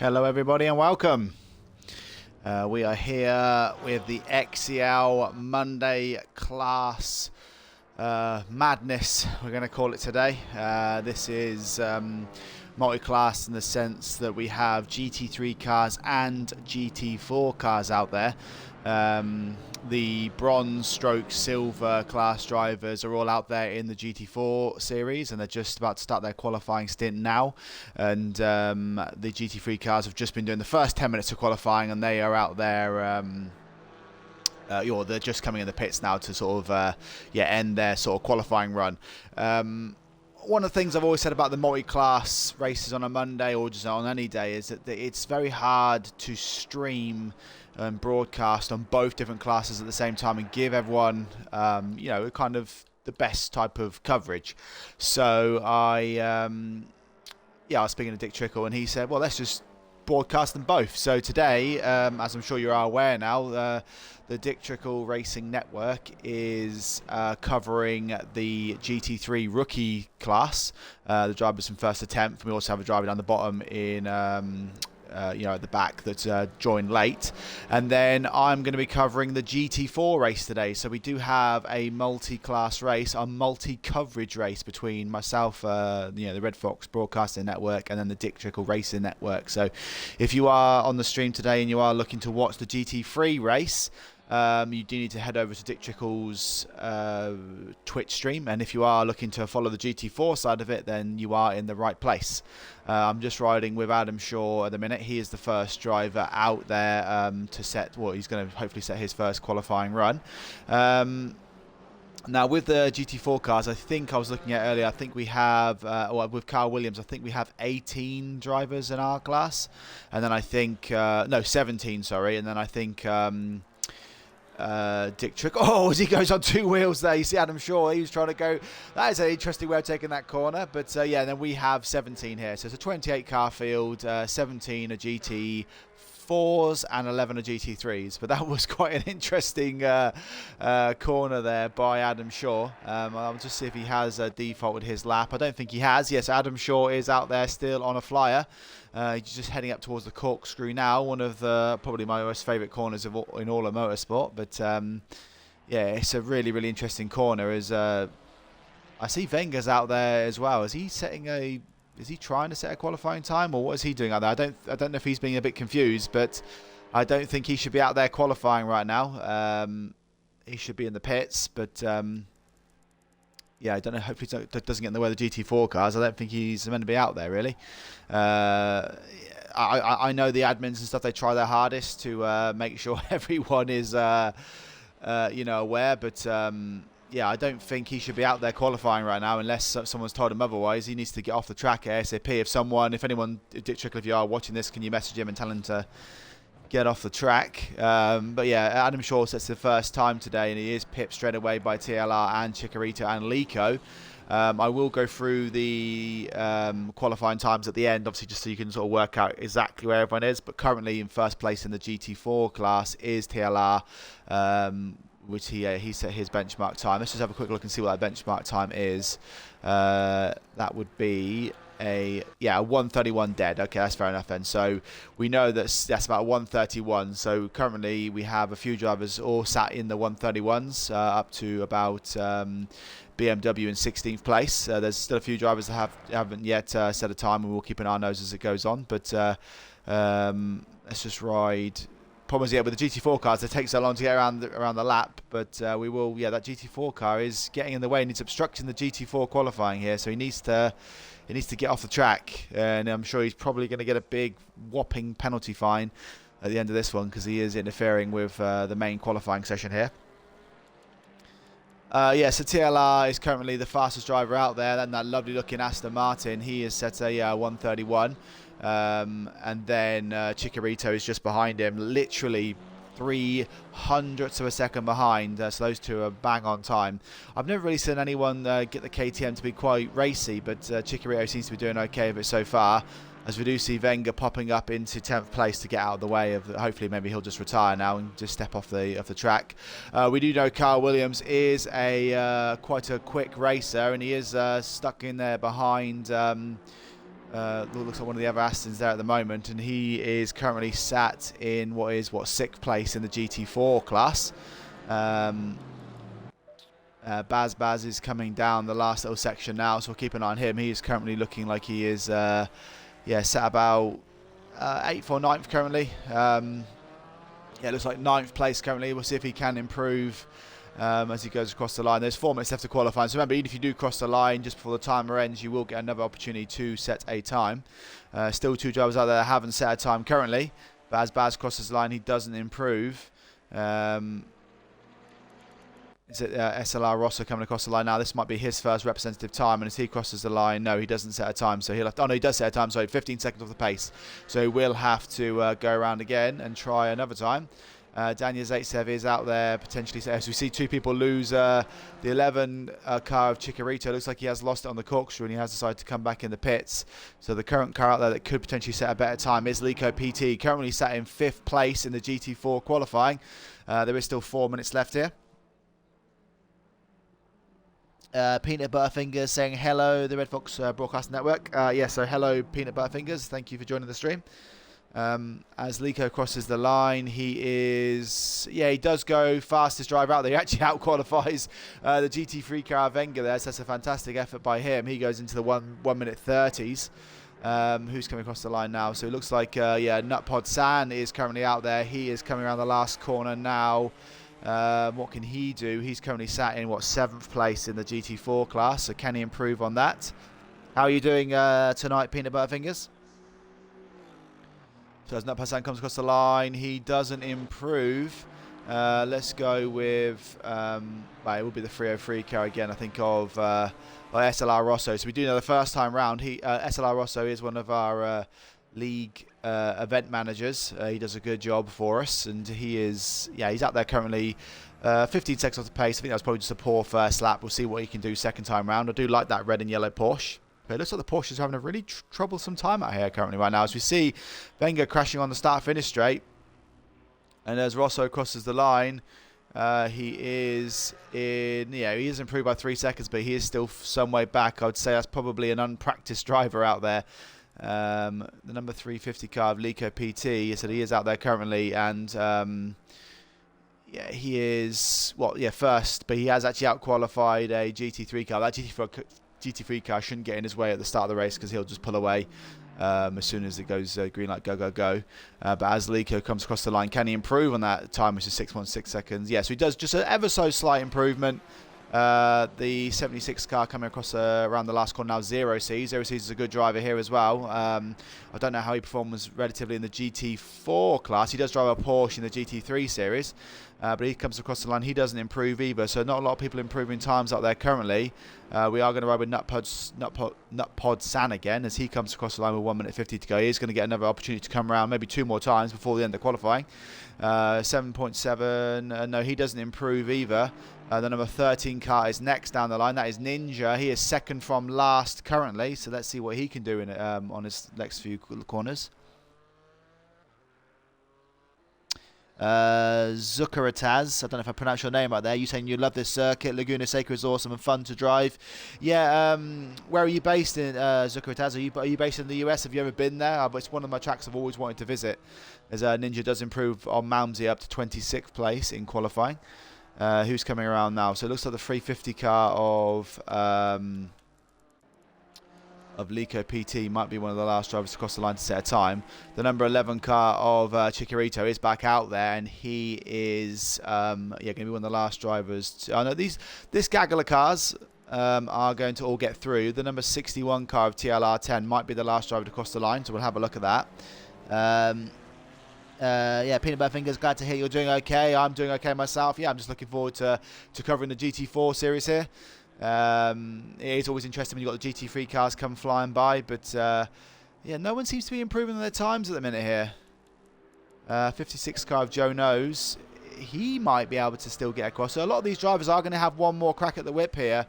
Hello everybody and welcome. We are here with the XCL Monday Class Madness, we're going to call it today. This is multi-class in the sense that we have GT3 cars and GT4 cars out there. The bronze stroke silver class drivers are all out there in the GT4 series, and they're just about to start their qualifying stint now. And the GT3 cars have just been doing the first 10 minutes of qualifying, and they are out there. They're just coming in the pits now to sort of end their sort of qualifying run. One of the things I've always said about the multi-class races on a Monday or just on any day is that it's very hard to stream and broadcast on both different classes at the same time and give everyone, kind of the best type of coverage. So I was speaking to Dick Trickle, and he said, well, let's just broadcast them both. So today, as I'm sure you are aware now, the Dick Trickle Racing Network is covering the GT3 rookie class, the drivers from first to 10th. We also have a driver down the bottom in at the back that's joined late, and then I'm going to be covering the GT4 race today. So we do have a multi-class race, a multi-coverage race between myself, the Red Fox Broadcasting Network, and then the Dick Trickle Racing Network. So if you are on the stream today and you are looking to watch the GT3 race, you do need to head over to Dick Trickle's Twitch stream, and if you are looking to follow the GT4 side of it, then you are in the right place. I'm just riding with Adam Shaw at the minute. He is the first driver out there to set, he's going to hopefully set his first qualifying run. Now, with the GT4 cars, I think I was looking at earlier, I think we have, with Carl Williams, I think we have 18 drivers in our class. And then I think, 17, sorry. And then I think Dick Trickle, as he goes on two wheels there, you see Adam Shaw, he was trying to go, that is an interesting way of taking that corner, but then we have 17 here, so it's a 28 car field, 17 are GT4s and 11 are GT3s, but that was quite an interesting corner there by Adam Shaw. I'll just see if he has a default with his lap. I don't think he has. Yes, Adam Shaw is out there still on a flyer. He's just heading up towards the corkscrew now, one of the probably my most favourite corners in all of motorsport. But it's a really, really interesting corner. As I see Wenger's out there as well. Is he trying to set a qualifying time, or what is he doing out there? I don't know if he's being a bit confused, but I don't think he should be out there qualifying right now. He should be in the pits, but I don't know. Hopefully it doesn't get in the way of the GT4 cars. I don't think he's meant to be out there, really. I know the admins and stuff, they try their hardest to make sure everyone is aware, but I don't think he should be out there qualifying right now unless someone's told him otherwise. He needs to get off the track ASAP. If anyone, Dick Trickle, if you are watching this, can you message him and tell him to get off the track? Adam Shaw sets the first time today, and he is pipped straight away by TLR and Chikorito and Lico. I will go through the qualifying times at the end, obviously, just so you can sort of work out exactly where everyone is. But currently in first place in the GT4 class is TLR, which he set his benchmark time. Let's just have a quick look and see what that benchmark time is. That would be a 1:31 dead. Okay, that's fair enough then. So we know that's about 1:31. So currently we have a few drivers all sat in the 1:31s, up to about BMW in 16th place. There's still a few drivers that haven't yet set a time, and we'll keep an eye on those as it goes on. But let's just ride. Problem is, with the GT4 cars, it takes so long to get around the lap. But we will. That GT4 car is getting in the way, and it's obstructing the GT4 qualifying here. So he needs to get off the track, and I'm sure he's probably going to get a big whopping penalty fine at the end of this one, because he is interfering with the main qualifying session here. So TLR is currently the fastest driver out there. Then that lovely looking Aston Martin, he is set a 1:31. And then Chikorito is just behind him, literally 0.03 of a second behind. So those two are bang on time. I've never really seen anyone get the KTM to be quite racy, but Chikorito seems to be doing okay with it so far, as we do see Wenger popping up into 10th place to get out of the way of. Hopefully maybe he'll just retire now and just step off the track. We do know Carl Williams is quite a quick racer, and he is stuck in there behind looks like one of the other Astons there at the moment, and he is currently sat in what 6th place in the GT4 class. Baz is coming down the last little section now, so we'll keep an eye on him. He is currently looking like he is sat about 8th or 9th currently. It looks like 9th place currently. We'll see if he can improve as he goes across the line. There's 4 minutes left to qualify. So remember, even if you do cross the line just before the timer ends, you will get another opportunity to set a time. Still 2 drivers out there that haven't set a time currently. But as Baz crosses the line, he doesn't improve. Is it SLR Rosso coming across the line now? This might be his first representative time, and as he crosses the line, no, he doesn't set a time. So he'll have to, oh no, he does set a time, so 15 seconds off the pace. So we'll have to go around again and try another time. Daniel Zaitsev is out there potentially. As we see 2 people lose the 11 car of Chikorito. Looks like he has lost it on the corkscrew, and he has decided to come back in the pits. So the current car out there that could potentially set a better time is Lico PT, currently sat in 5th place in the GT4 qualifying. There is still 4 minutes left here. Peanut Butterfingers saying hello, the Red Fox Broadcast Network. So hello Peanut Butterfingers, thank you for joining the stream. As Lico crosses the line, he does go fastest driver out there. He actually out-qualifies the GT3 car Wenger there, so that's a fantastic effort by him. He goes into the 1 minute 30s. Who's coming across the line now? So it looks like, Nutpod San is currently out there. He is coming around the last corner now. What can he do? He's currently sat in 7th place in the GT4 class, so can he improve on that? How are you doing tonight, Peanut Butterfingers? So as Nutpasan comes across the line, he doesn't improve. Let's go with it will be the 303 car again, I think, of SLR Rosso. So we do know the first time round, SLR Rosso is one of our league event managers. He does a good job for us, and he's out there currently 15 seconds off the pace. I think that was probably just a poor first lap. We'll see what he can do second time round. I do like that red and yellow Porsche. But it looks like the Porsche is having a really troublesome time out here currently right now, as we see Wenger crashing on the start-finish straight. And as Rosso crosses the line, he is improved by 3 seconds, but he is still some way back. I would say that's probably an unpracticed driver out there. The number 350 car of Lico PT, so he is out there currently, and he is first, but he has actually out-qualified a GT3 car. That GT3 car shouldn't get in his way at the start of the race, because he'll just pull away as soon as it goes green light, go. But as Lico comes across the line, can he improve on that time, which is 6.6 seconds? Yes, so he does just an ever so slight improvement. The 76 car coming across around the last corner now, Zero C's is a good driver here as well. I don't know how he performs relatively in the GT4 class. He does drive a Porsche in the GT3 series, but he comes across the line, he doesn't improve either, so not a lot of people improving times out there currently. We are going to ride with Nutpod San again, as he comes across the line with 1 minute 50 to go. He's going to get another opportunity to come around maybe 2 more times before the end of qualifying. 7.7, no, he doesn't improve either. The number 13 car is next down the line. That is Ninja. He is second from last currently, so let's see what he can do in on his next few corners. Zuckerataz, I don't know if I pronounced your name right there. You saying you love this circuit. Laguna Seca is awesome and fun to drive. Yeah, where are you based in, Zuckerataz? Are you based in the US? Have you ever been there? It's one of my tracks I've always wanted to visit, as Ninja does improve on Malmsey up to 26th place in qualifying. Who's coming around now? So it looks like the 350 car of Lico PT might be one of the last drivers to cross the line to set a time. The number 11 car of Chikorito is back out there, and he is going to be one of the last drivers. I know this gaggle of cars are going to all get through. The number 61 car of TLR10 might be the last driver to cross the line, so we'll have a look at that. Peanut Butterfingers, glad to hear you're doing okay. I'm doing okay myself. Yeah, I'm just looking forward to covering the GT4 series here. It is always interesting when you've got the GT3 cars come flying by, but no one seems to be improving their times at the minute here. 56 car of Joe Knows, he might be able to still get across. So a lot of these drivers are going to have one more crack at the whip here.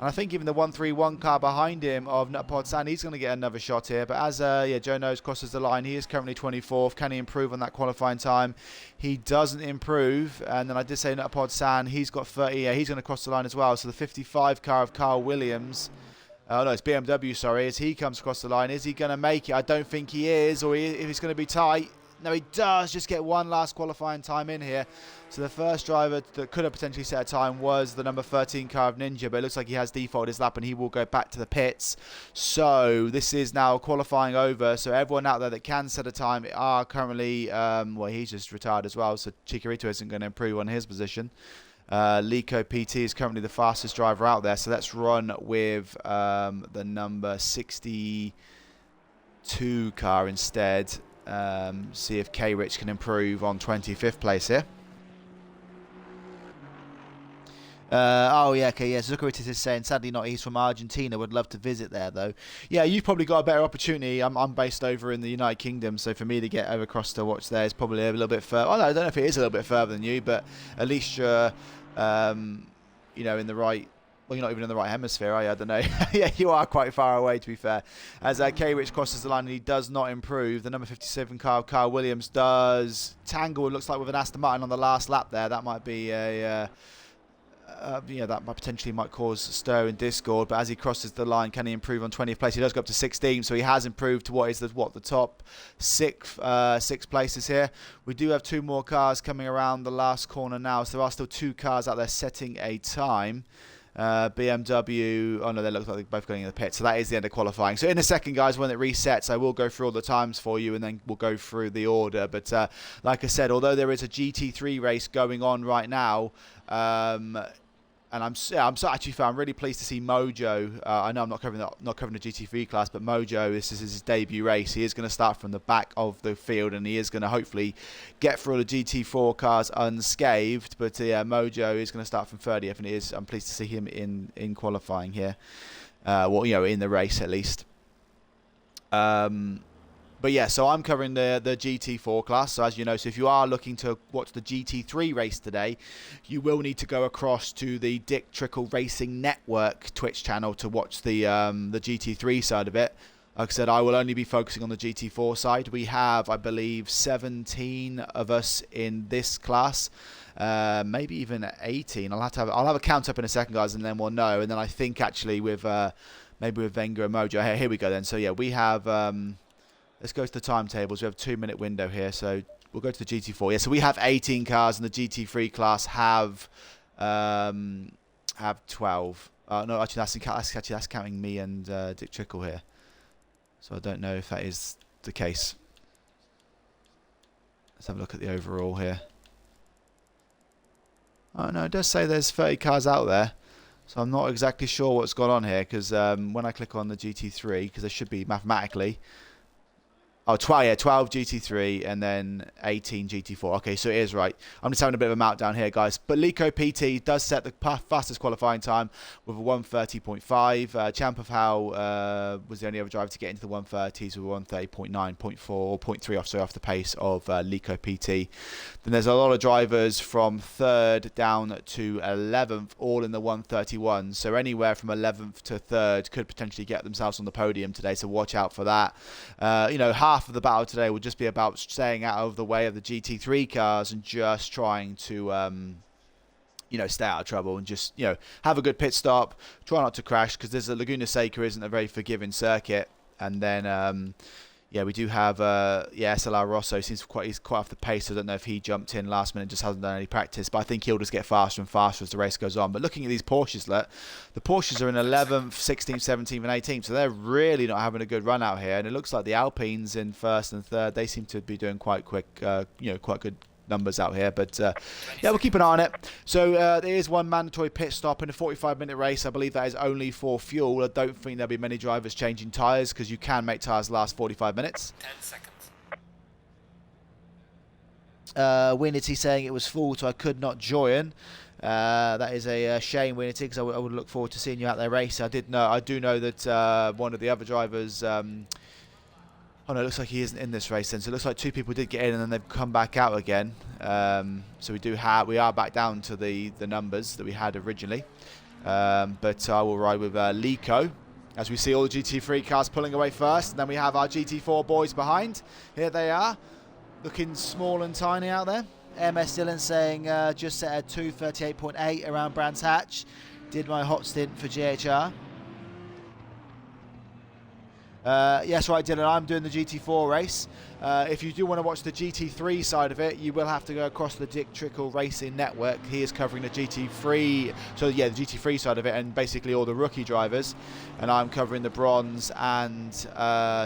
And I think even the 131 car behind him of Nutpod San, he's going to get another shot here. But as Joe Knows crosses the line, he is currently 24th. Can he improve on that qualifying time? He doesn't improve. And then I did say Nutpod San, he's got 30. Yeah, he's going to cross the line as well. So the 55 car of Carl Williams Oh no, it's BMW, sorry, as he comes across the line. Is he going to make it? I don't think he is, or if he's going to be tight. No, he does just get one last qualifying time in here. So the first driver that could have potentially set a time was the number 13 car of Ninja, but it looks like he has defaulted his lap and he will go back to the pits. So this is now qualifying over. So everyone out there that can set a time are currently, well, he's just retired as well, so Chikorito isn't going to improve on his position. Lico PT is currently the fastest driver out there, so let's run with the number 62 car instead. See if K-Rich can improve on 25th place here. Oh yeah, okay, yeah. Zucaritis is saying, sadly not. He's from Argentina. Would love to visit there though. Yeah, you've probably got a better opportunity. I'm based over in the United Kingdom, so for me to get over across to watch there is probably a little bit further. Oh no, I don't know if it is a little bit further than you, but at least you're, you know, in the right. Well, you're not even in the right hemisphere, are you? I don't know. Yeah, you are quite far away, to be fair. As K-Rich crosses the line and he does not improve. The number 57 car, Kyle Williams, does tangle, it looks like, with an Aston Martin on the last lap there. That might be a... yeah, that potentially might cause stir in Discord, but as he crosses the line, can he improve on 20th place? He does go up to 16th, so he has improved to what is the top six places here. We do have two more cars coming around the last corner now, so there are still two cars out there setting a time. BMW, oh no, they look like they're both going in the pit, so that is the end of qualifying. So in a second, guys, when it resets, I will go through all the times for you and then we'll go through the order. But like I said, although there is a GT3 race going on right now, and I'm really pleased to see Mojo. I know I'm not covering the GT3 class, but Mojo, this is his debut race. He is going to start from the back of the field, and he is going to hopefully get through all the GT4 cars unscathed. But yeah, Mojo is going to start from 30th, and I'm pleased to see him in qualifying here. Well, you know, in the race at least. But yeah, so I'm covering the GT4 class. So as you know, so if you are looking to watch the GT3 race today, you will need to go across to the Dick Trickle Racing Network Twitch channel to watch the GT3 side of it. Like I said, I will only be focusing on the GT4 side. We have, I believe, 17 of us in this class. Maybe even 18. I'll have a count up in a second, guys, and then we'll know. And then I think actually with maybe with Venga and Mojo. Here we go then. So yeah, we have. Let's go to the timetables. We have a 2-minute window here, so we'll go to the GT4. Yeah, so we have 18 cars, and the GT3 class have 12. No, actually, that's counting me and Dick Trickle here. So I don't know if that is the case. Let's have a look at the overall here. Oh no, it does say there's 30 cars out there. So I'm not exactly sure what's gone on here, because when I click on the GT3, because there should be mathematically. Oh, 12 GT3 and then 18 GT4. Okay, so it is right. I'm just having a bit of a meltdown here, guys. But Lico PT does set the fastest qualifying time with a 1:30.5. Champ of How was the only other driver to get into the 1:30s with 1:30.9, 0.4 or 0.3 off the pace of Lico PT. Then there's a lot of drivers from 3rd down to 11th, all in the 1:31. So anywhere from 11th to 3rd could potentially get themselves on the podium today. So watch out for that. You know, half of the battle today will just be about staying out of the way of the GT3 cars and just trying to, you know, stay out of trouble and just, you know, have a good pit stop, try not to crash, because there's a Laguna Seca isn't a very forgiving circuit. And then, yeah, we do have, yeah, SLR Rosso he's quite off the pace. So I don't know if he jumped in last minute and just hasn't done any practice, but I think he'll just get faster and faster as the race goes on. But looking at these Porsches, the Porsches are in 11th, 16th, 17th and 18th, so they're really not having a good run out here. And it looks like the Alpines in 1st and 3rd, they seem to be doing quite quick, you know, quite good numbers out here. But yeah, we'll keep an eye on it. So there is one mandatory pit stop in a 45-minute race. I believe that is only for fuel. I don't think there'll be many drivers changing tyres, because you can make tyres last 45 minutes. 10 seconds. Winity saying it was full, so I could not join. That is a shame, Winity, because I would look forward to seeing you out there racing. I do know that one of the other drivers. Oh no, it looks like he isn't in this race then. So it looks like 2 people did get in and then they've come back out again. So we are back down to the numbers that we had originally. But I will ride with Lico as we see all the GT3 cars pulling away first. And then we have our GT4 boys behind. Here they are, looking small and tiny out there. MS Dylan saying just set a 2:38.8 around Brands Hatch. Did my hot stint for GHR. Yes, right, Dylan, I'm doing the GT4 race. If you do want to watch the GT3 side of it, you will have to go across the Dick Trickle Racing Network. He is covering the GT3, so yeah, the GT3 side of it, and basically all the rookie drivers. And I'm covering the bronze and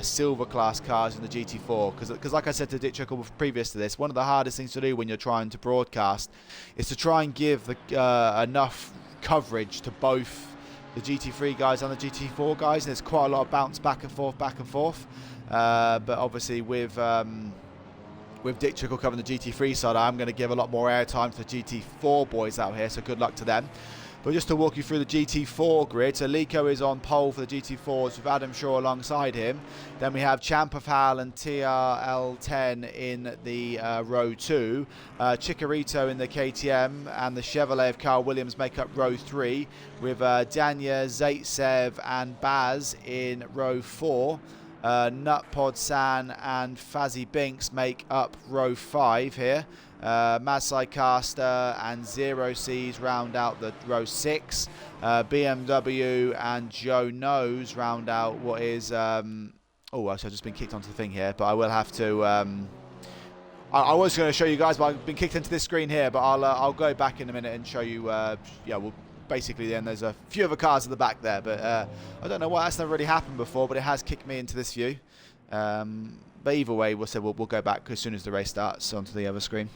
silver class cars in the GT4. Because like I said to Dick Trickle previous to this, one of the hardest things to do when you're trying to broadcast is to try and give enough coverage to both the GT3 guys and the GT4 guys. There's quite a lot of bounce back and forth. But obviously with Dick Trickle covering the GT3 side, I'm going to give a lot more airtime to the GT4 boys out here, so good luck to them. But just to walk you through the GT4 grid, so Lico is on pole for the GT4s with Adam Shaw alongside him. Then we have Champ of Hal and TRL10 in the row 2. Chikorito in the KTM and the Chevrolet of Carl Williams make up row 3, with Danya, Zaitsev and Baz in row 4. Nutpod San and Fazzy Binks make up row 5 here. Masai Caster and Zero C's round out the row 6. BMW and Joe Knows round out what is oh, actually I've just been kicked onto the thing here, but I will have to I was going to show you guys, but I've been kicked into this screen here, but I'll go back in a minute and show you yeah, well, basically then there's a few other cars at the back there, but I don't know why that's never really happened before, but it has kicked me into this view. But either way, we'll go back as soon as the race starts onto the other screen.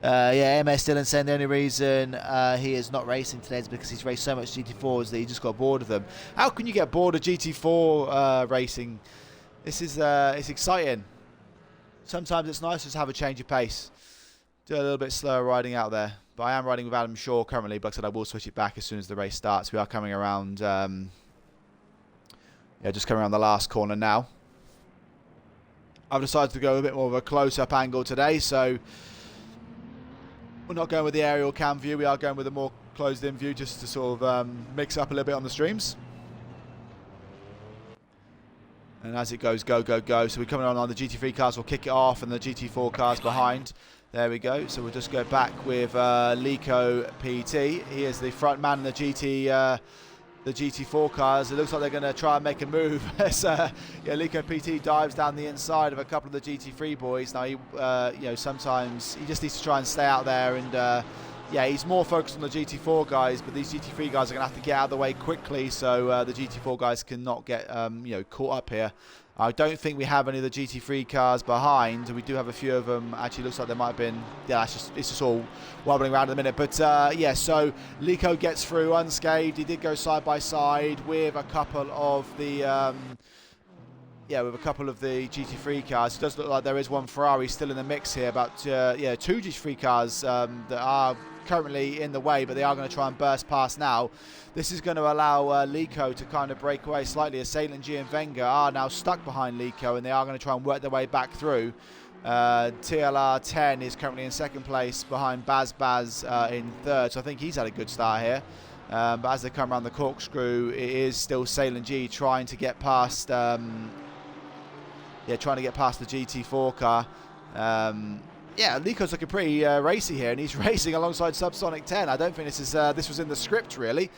Yeah, MS Dylan saying the only reason he is not racing today is because he's raced so much GT4s that he just got bored of them. How can you get bored of GT4 racing? This is it's exciting. Sometimes it's nice just to have a change of pace. Do a little bit slower riding out there. But I am riding with Adam Shaw currently, but like I said, I will switch it back as soon as the race starts. We are coming around, yeah, just coming around the last corner now. I've decided to go a bit more of a close-up angle today, so we're not going with the aerial cam view. We are going with a more closed-in view just to sort of mix up a little bit on the streams. And as it goes, go, go, go. So we're coming on the GT3 cars. We'll kick it off, and the GT4 cars behind. There we go. So we'll just go back with Lico PT. He is the front man in the GT4 cars. It looks like they're going to try and make a move. As yeah, Lico PT dives down the inside of a couple of the GT3 boys. Now, he, you know, sometimes he just needs to try and stay out there, and yeah, he's more focused on the GT4 guys. But these GT3 guys are going to have to get out of the way quickly, so the GT4 guys cannot get you know, caught up here. I don't think we have any of the GT3 cars behind. We do have a few of them. Actually, looks like there might have been. Yeah, it's just all wobbling around in a minute. But yeah, so Lico gets through unscathed. He did go side by side with a couple of the yeah, with a couple of the GT3 cars. It does look like there is one Ferrari still in the mix here. About yeah, 2 GT3 cars that are currently in the way, but they are going to try and burst past now. This is going to allow Lico to kind of break away slightly, as Salen G and Wenger are now stuck behind Lico, and they are going to try and work their way back through. TLR 10 is currently in second place behind Baz in third, so I think he's had a good start here. But as they come around the corkscrew, it is still Salen G trying to get past yeah, trying to get past the GT4 car. Yeah, Lico's looking pretty racy here, and he's racing alongside Subsonic 10. I don't think this is this was in the script, really.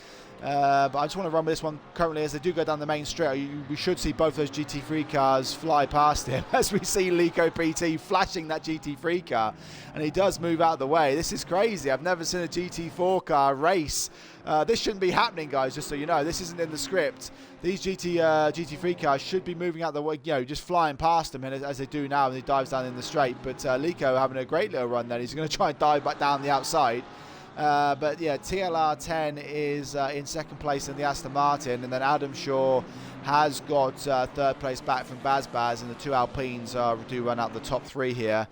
But I just want to run with this one currently as they do go down the main straight. We should see both those GT3 cars fly past him as we see Lico PT flashing that GT3 car. And he does move out of the way. This is crazy. I've never seen a GT4 car race. This shouldn't be happening, guys, just so you know. This isn't in the script. These GT3 cars should be moving out the way, you know, just flying past him, and as they do now, and he dives down in the straight. But Lico having a great little run there. He's going to try and dive back down the outside. But yeah, TLR 10 is in second place in the Aston Martin, and then Adam Shaw has got third place back from Baz, and the 2 Alpines do run out the top 3 here.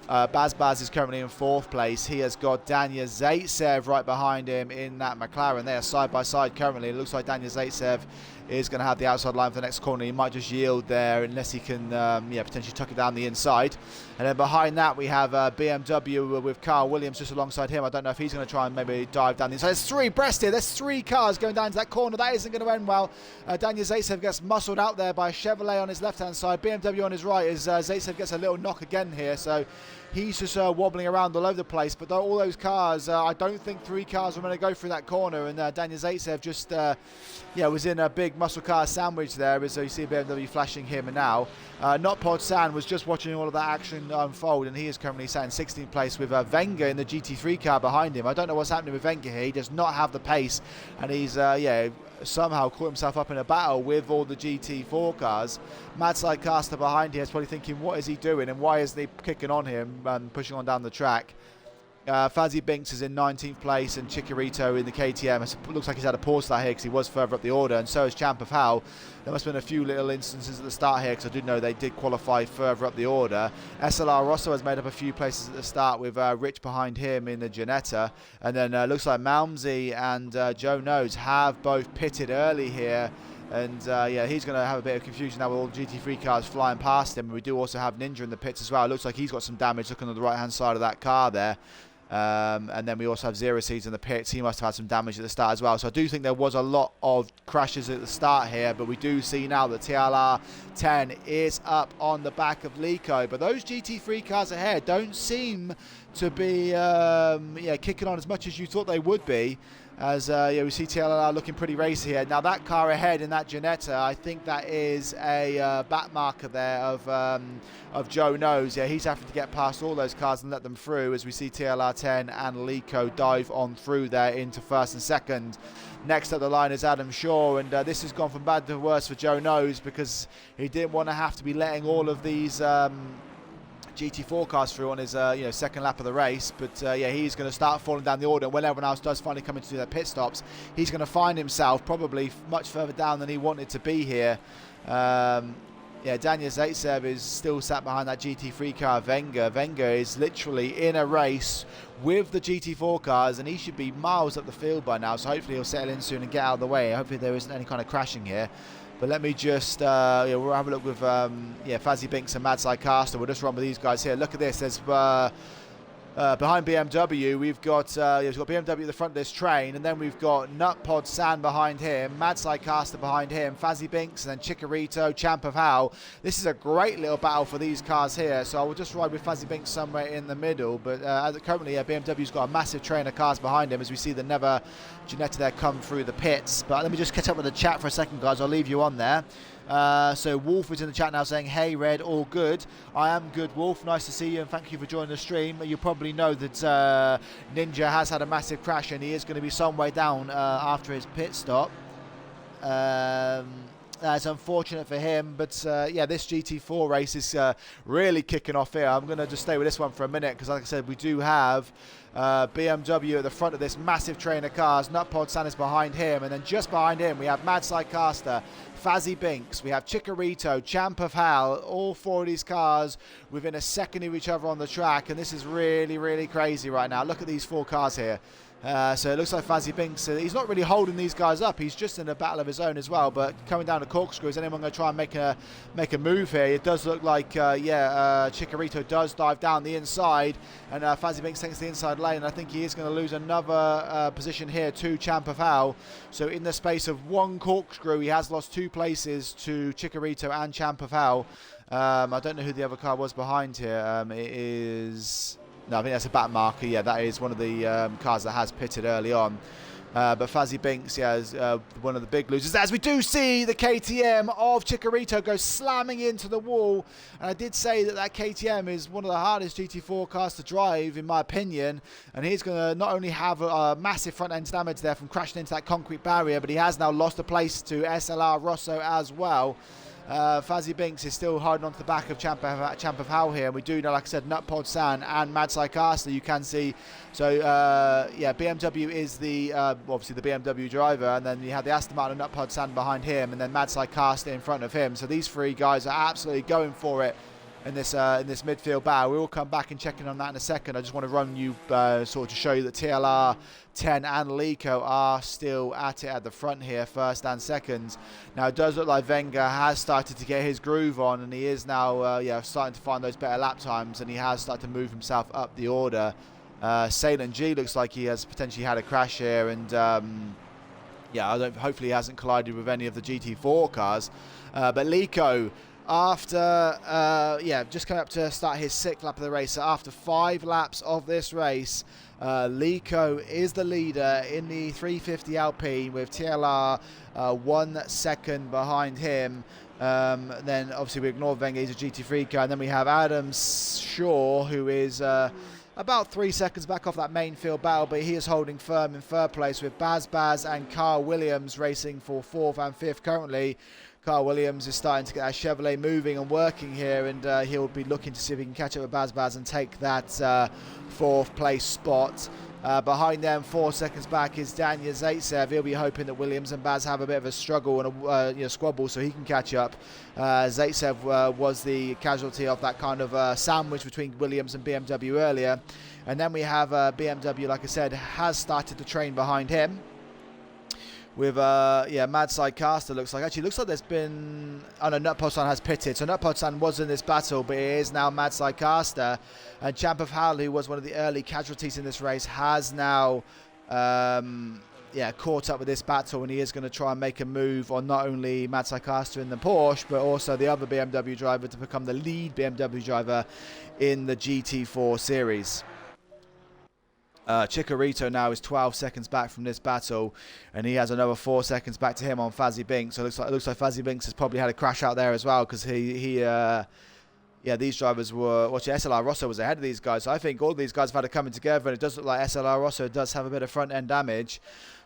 Baz is currently in fourth place. He has got Danya Zaitsev right behind him in that McLaren. They are side by side currently. It looks like Danya Zaitsev is going to have the outside line for the next corner. He might just yield there unless he can yeah, potentially tuck it down the inside. And then behind that we have BMW with Carl Williams just alongside him. I don't know if he's going to try and maybe dive down the inside. There's 3 breast here. There's 3 cars going down to that corner. That isn't going to end well. Danya Zaitsev gets muscled out there by a Chevrolet on his left-hand side. BMW on his right as Zaitsev gets a little knock again here. So he's just wobbling around all over the place. But all those cars, I don't think 3 cars were going to go through that corner, and Daniel Zaitsev just was in a big muscle car sandwich there, as you see BMW flashing him. And now Not Pod San was just watching all of that action unfold, and he is currently sat in 16th place with Wenger in the GT3 car behind him. I don't know what's happening with Wenger here. He does not have the pace, and he's somehow caught himself up in a battle with all the GT4 cars. Mads Caster behind here is probably thinking, what is he doing and why is he kicking on him and pushing on down the track? Fazzy Binks is in 19th place, and Chikorito in the KTM. It looks like he's had a pause start here because he was further up the order, and so is Champ of Hal. There must have been a few little instances at the start here, because I did know they did qualify further up the order. SLR Rosso has made up a few places at the start, with Rich behind him in the Ginetta. And then looks like Malmsey and Joe Knows have both pitted early here. And he's going to have a bit of confusion now with all the GT3 cars flying past him. We do also have Ninja in the pits as well. It looks like he's got some damage looking on the right hand side of that car there. And then we also have Zero Seeds in the pits. He must have had some damage at the start as well. So I do think there was a lot of crashes at the start here, but we do see now that TLR 10 is up on the back of Lico. But those GT3 cars ahead don't seem to be kicking on as much as you thought they would be. As we see TLR looking pretty racy here. Now that car ahead in that Ginetta, I think that is a back marker there of Joe Knows. Yeah, he's having to get past all those cars and let them through, as we see TLR 10 and Lico dive on through there into first and second. Next up the line is Adam Shaw, and this has gone from bad to worse for Joe Knows, because he didn't want to have to be letting all of these GT4 cars through on his second lap of the race. But he's going to start falling down the order, and when everyone else does finally come in to do their pit stops, he's going to find himself probably much further down than he wanted to be here. Daniel Zaitsev is still sat behind that GT3 car, Wenger. Wenger is literally in a race with the GT4 cars, and he should be miles up the field by now, so hopefully he'll settle in soon and get out of the way. Hopefully there isn't any kind of crashing here. But let me just, we'll have a look with Fazzy Binks and Mads Caster. We'll just run with these guys here. Look at this. There's behind BMW, we've got BMW at the front of this train, and then we've got Nut Pod San behind him, Mads Caster behind him, Fazzy Binks, and then Chikorito, Champ of Hal. This is a great little battle for these cars here, so I will just ride with Fazzy Binks somewhere in the middle. But currently, BMW's got a massive train of cars behind him, as we see the Never Ginetta there come through the pits. But let me just catch up with the chat for a second, guys. I'll leave you on there. So Wolf is in the chat now saying, hey Red, all good. I am good, Wolf, nice to see you, and thank you for joining the stream. You probably know that Ninja has had a massive crash, and he is going to be some way down after his pit stop. That's unfortunate for him, but this GT4 race is really kicking off here. I'm going to just stay with this one for a minute, because like I said, we do have BMW at the front of this massive train of cars. Nutpod San is behind him, and then just behind him we have Mads Caster, Fazzy Binks, we have Chikorito, Champ of Hal, all 4 of these cars within a second of each other on the track, and this is really, really crazy right now. Look at these 4 cars here. So it looks like Fazzy Binks, he's not really holding these guys up. He's just in a battle of his own as well. But coming down to corkscrew, is anyone going to try and make a move here? It does look like, Chikorito does dive down the inside, and Fazzy Binks takes the inside lane. I think he is going to lose another position here to Champ of Hal. So in the space of 1 corkscrew, he has lost 2 places to Chikorito and Champ of Hal. I don't know who the other car was behind here. It is... No, I think that's a back marker. Yeah, that is one of the cars that has pitted early on. But Fazzy Binks, is one of the big losers. As we do see the KTM of Chikorito go slamming into the wall. And I did say that KTM is one of the hardest GT4 cars to drive, in my opinion. And he's going to not only have a massive front end damage there from crashing into that concrete barrier, but he has now lost a place to SLR Rosso as well. Fazzy Binks is still hiding onto the back of Champ of Hal here, and we do know, like I said, Nutpod San and Mads Caster, you can see. So BMW is the obviously the BMW driver, and then you have the Aston Martin and Nutpod San behind him, and then Mads Caster in front of him. So these 3 guys are absolutely going for it in this midfield battle. We will come back and check in on that in a second. I just want to run you sort of to show you that TLR 10 and Lico are still at it at the front here, first and second. Now it does look like Wenger has started to get his groove on, and he is now starting to find those better lap times, and he has started to move himself up the order. Salem G looks like he has potentially had a crash here, and hopefully he hasn't collided with any of the GT4 cars. But Lico, after, just coming up to start his 6th lap of the race. So after 5 laps of this race, Lico is the leader in the 350 Alpine with TLR 1 second behind him. Then obviously we ignore Wenger, he's a GT3 car, and then we have Adam Shaw, who is about 3 seconds back off that main field battle, but he is holding firm in 3rd place with Baz and Carl Williams racing for 4th and 5th currently. Carl Williams is starting to get that Chevrolet moving and working here, and he'll be looking to see if he can catch up with Baz and take that 4th place spot. Behind them, 4 seconds back, is Daniel Zaitsev. He'll be hoping that Williams and Baz have a bit of a struggle and a squabble so he can catch up. Zaitsev was the casualty of that kind of sandwich between Williams and BMW earlier. And then we have BMW, like I said, has started to train behind him. With Mad Sidecaster looks like there's been, oh no, Nutpodsan has pitted, so Nutpodsan was in this battle, but it is now Mad Sidecaster, and Champ of Hal, who was one of the early casualties in this race, has now caught up with this battle, and he is going to try and make a move on not only Mad Sidecaster in the Porsche, but also the other BMW driver to become the lead BMW driver in the GT4 series. Chikorito now is 12 seconds back from this battle, and he has another 4 seconds back to him on Fazzy Binks. So it looks like Fazzy Binks has probably had a crash out there as well, because these drivers were, SLR Rosso was ahead of these guys. So I think all these guys have had it coming together, and it does look like SLR Rosso does have a bit of front end damage.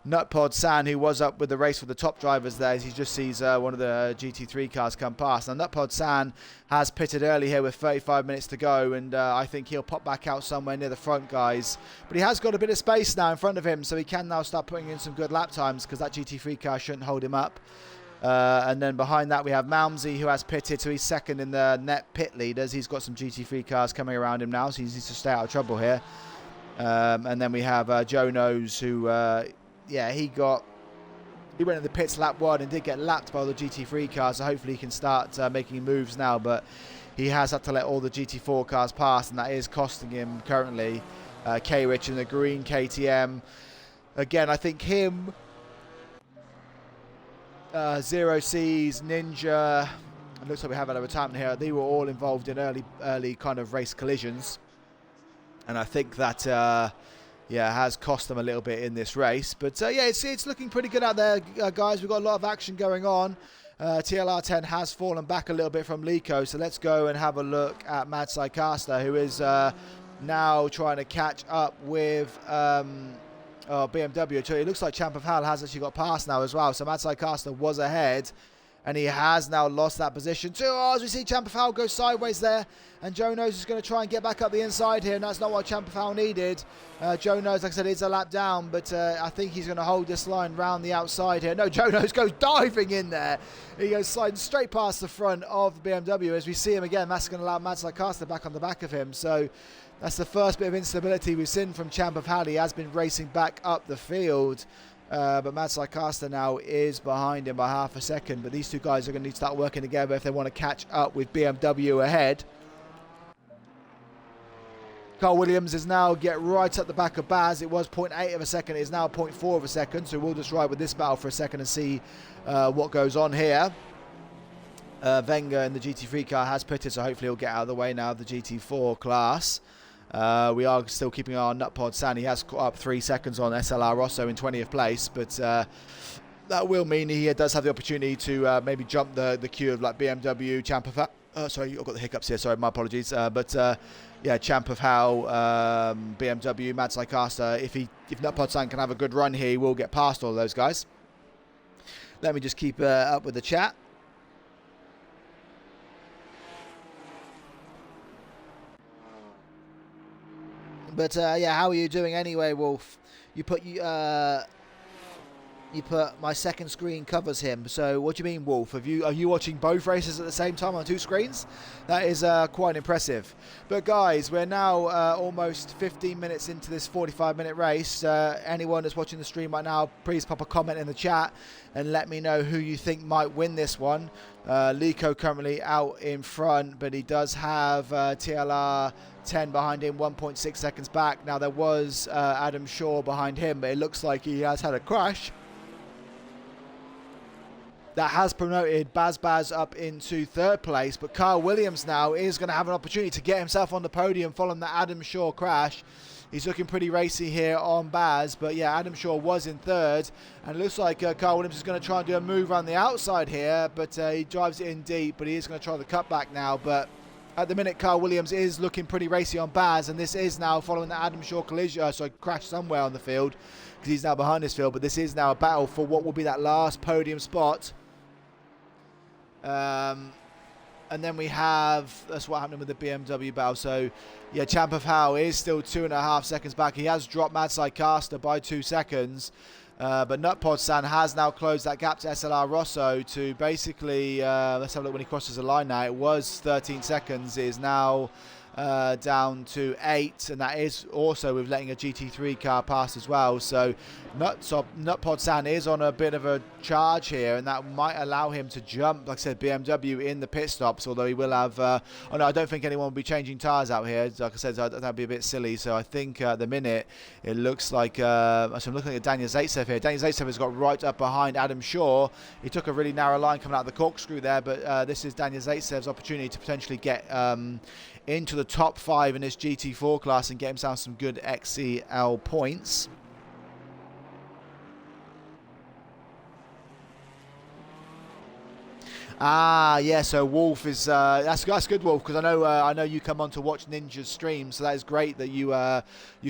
Nutpodsan, who was up with the race with the top drivers there, he just sees one of the GT3 cars come past. Now Nutpodsan has pitted early here with 35 minutes to go, and I think he'll pop back out somewhere near the front guys. But he has got a bit of space now in front of him, so he can now start putting in some good lap times, because that GT3 car shouldn't hold him up. And then behind that we have Malmsey, who has pitted, so he's second in the net pit leaders. He's got some GT3 cars coming around him now, so he needs to stay out of trouble here. And then we have Joe Knows, who he went in the pits lap 1 and did get lapped by all the GT3 cars, so hopefully he can start making moves now, but he has had to let all the GT4 cars pass, and that is costing him currently. K-Rich in the green KTM. Again, I think him, Zero C's, Ninja, it looks like we have another retirement here. They were all involved in early kind of race collisions, and I think that has cost them a little bit in this race. But it's looking pretty good out there, guys. We've got a lot of action going on. TLR10 has fallen back a little bit from Lico, so let's go and have a look at Mad Sidecaster, who is now trying to catch up with BMW. So it looks like Champ of Hal has actually got past now as well. So Mad Sidecaster was ahead, and he has now lost that position. As we see Champ of Hal go sideways there, and Joe Knows is going to try and get back up the inside here, and that's not what Champ of Hal needed. Joe Knows, like I said, is a lap down, but I think he's going to hold this line round the outside here. No, Joe Knows goes diving in there. He goes sliding straight past the front of the BMW. As we see him again, that's going to allow Mad Sidecaster back on the back of him. So that's the first bit of instability we've seen from Champ of Hal. He has been racing back up the field. But Mad Sidecaster now is behind him by half a second. But these two guys are going to need to start working together if they want to catch up with BMW ahead. Carl Williams is now get right at the back of Baz. It was 0.8 of a second. It is now 0.4 of a second. So we'll just ride with this battle for a second and see what goes on here. Wenger in the GT3 car has pitted, so hopefully he'll get out of the way now of the GT4 class. We are still keeping our Nutpodsan. He has caught up 3 seconds on SLR Rosso in 20th place, but that will mean he does have the opportunity to maybe jump the queue of like BMW, Champ of Hal. Sorry, I've got the hiccups here. Sorry, my apologies. Champ of Hal, BMW, Mad Sidecaster. If Nutpodsan can have a good run here, he will get past all those guys. Let me just keep up with the chat. But how are you doing anyway, Wolf? You put my second screen covers him. So what do you mean, Wolf? Are you watching both races at the same time on 2 screens? That is quite impressive. But guys, we're now almost 15 minutes into this 45-minute race. Anyone that's watching the stream right now, please pop a comment in the chat and let me know who you think might win this one. Lico currently out in front, but he does have TLR 10 behind him, 1.6 seconds back. Now there was Adam Shaw behind him, but it looks like he has had a crash. that has promoted Baz up into 3rd place, but Kyle Williams now is going to have an opportunity to get himself on the podium following the Adam Shaw crash. He's looking pretty racy here on Baz, but yeah, Adam Shaw was in 3rd, and it looks like Kyle Williams is going to try and do a move around the outside here, but he drives it in deep, but he is going to try the cutback now. But at the minute, Kyle Williams is looking pretty racy on Baz, and this is now following the Adam Shaw collision, crash somewhere on the field, because he's now behind this field, but this is now a battle for what will be that last podium spot. And then we have, that's what happened with the BMW battle. So yeah, Champ of Hal is still 2.5 seconds back. He has dropped Mad Caster by 2 seconds. But Nutpod San has now closed that gap to SLR Rosso to basically, let's have a look when he crosses the line now. It was 13 seconds. It is now down to 8, and that is also with letting a GT3 car pass as well. So Nutpod San is on a bit of a charge here, and that might allow him to jump, like I said, BMW in the pit stops, although he will have oh no, I don't think anyone will be changing tyres out here. Like I said, that'd be a bit silly. So I think at the minute it looks like so I'm looking at Daniel Zaitsev here. Daniel Zaitsev has got right up behind Adam Shaw. He took a really narrow line coming out of the corkscrew there, but this is Daniel Zaitsev's opportunity to potentially get into the top 5 in this GT4 class and get himself some good XCL points. Yeah, so Wolf is that's good, Wolf, because I know you come on to watch Ninja's stream, so that is great that you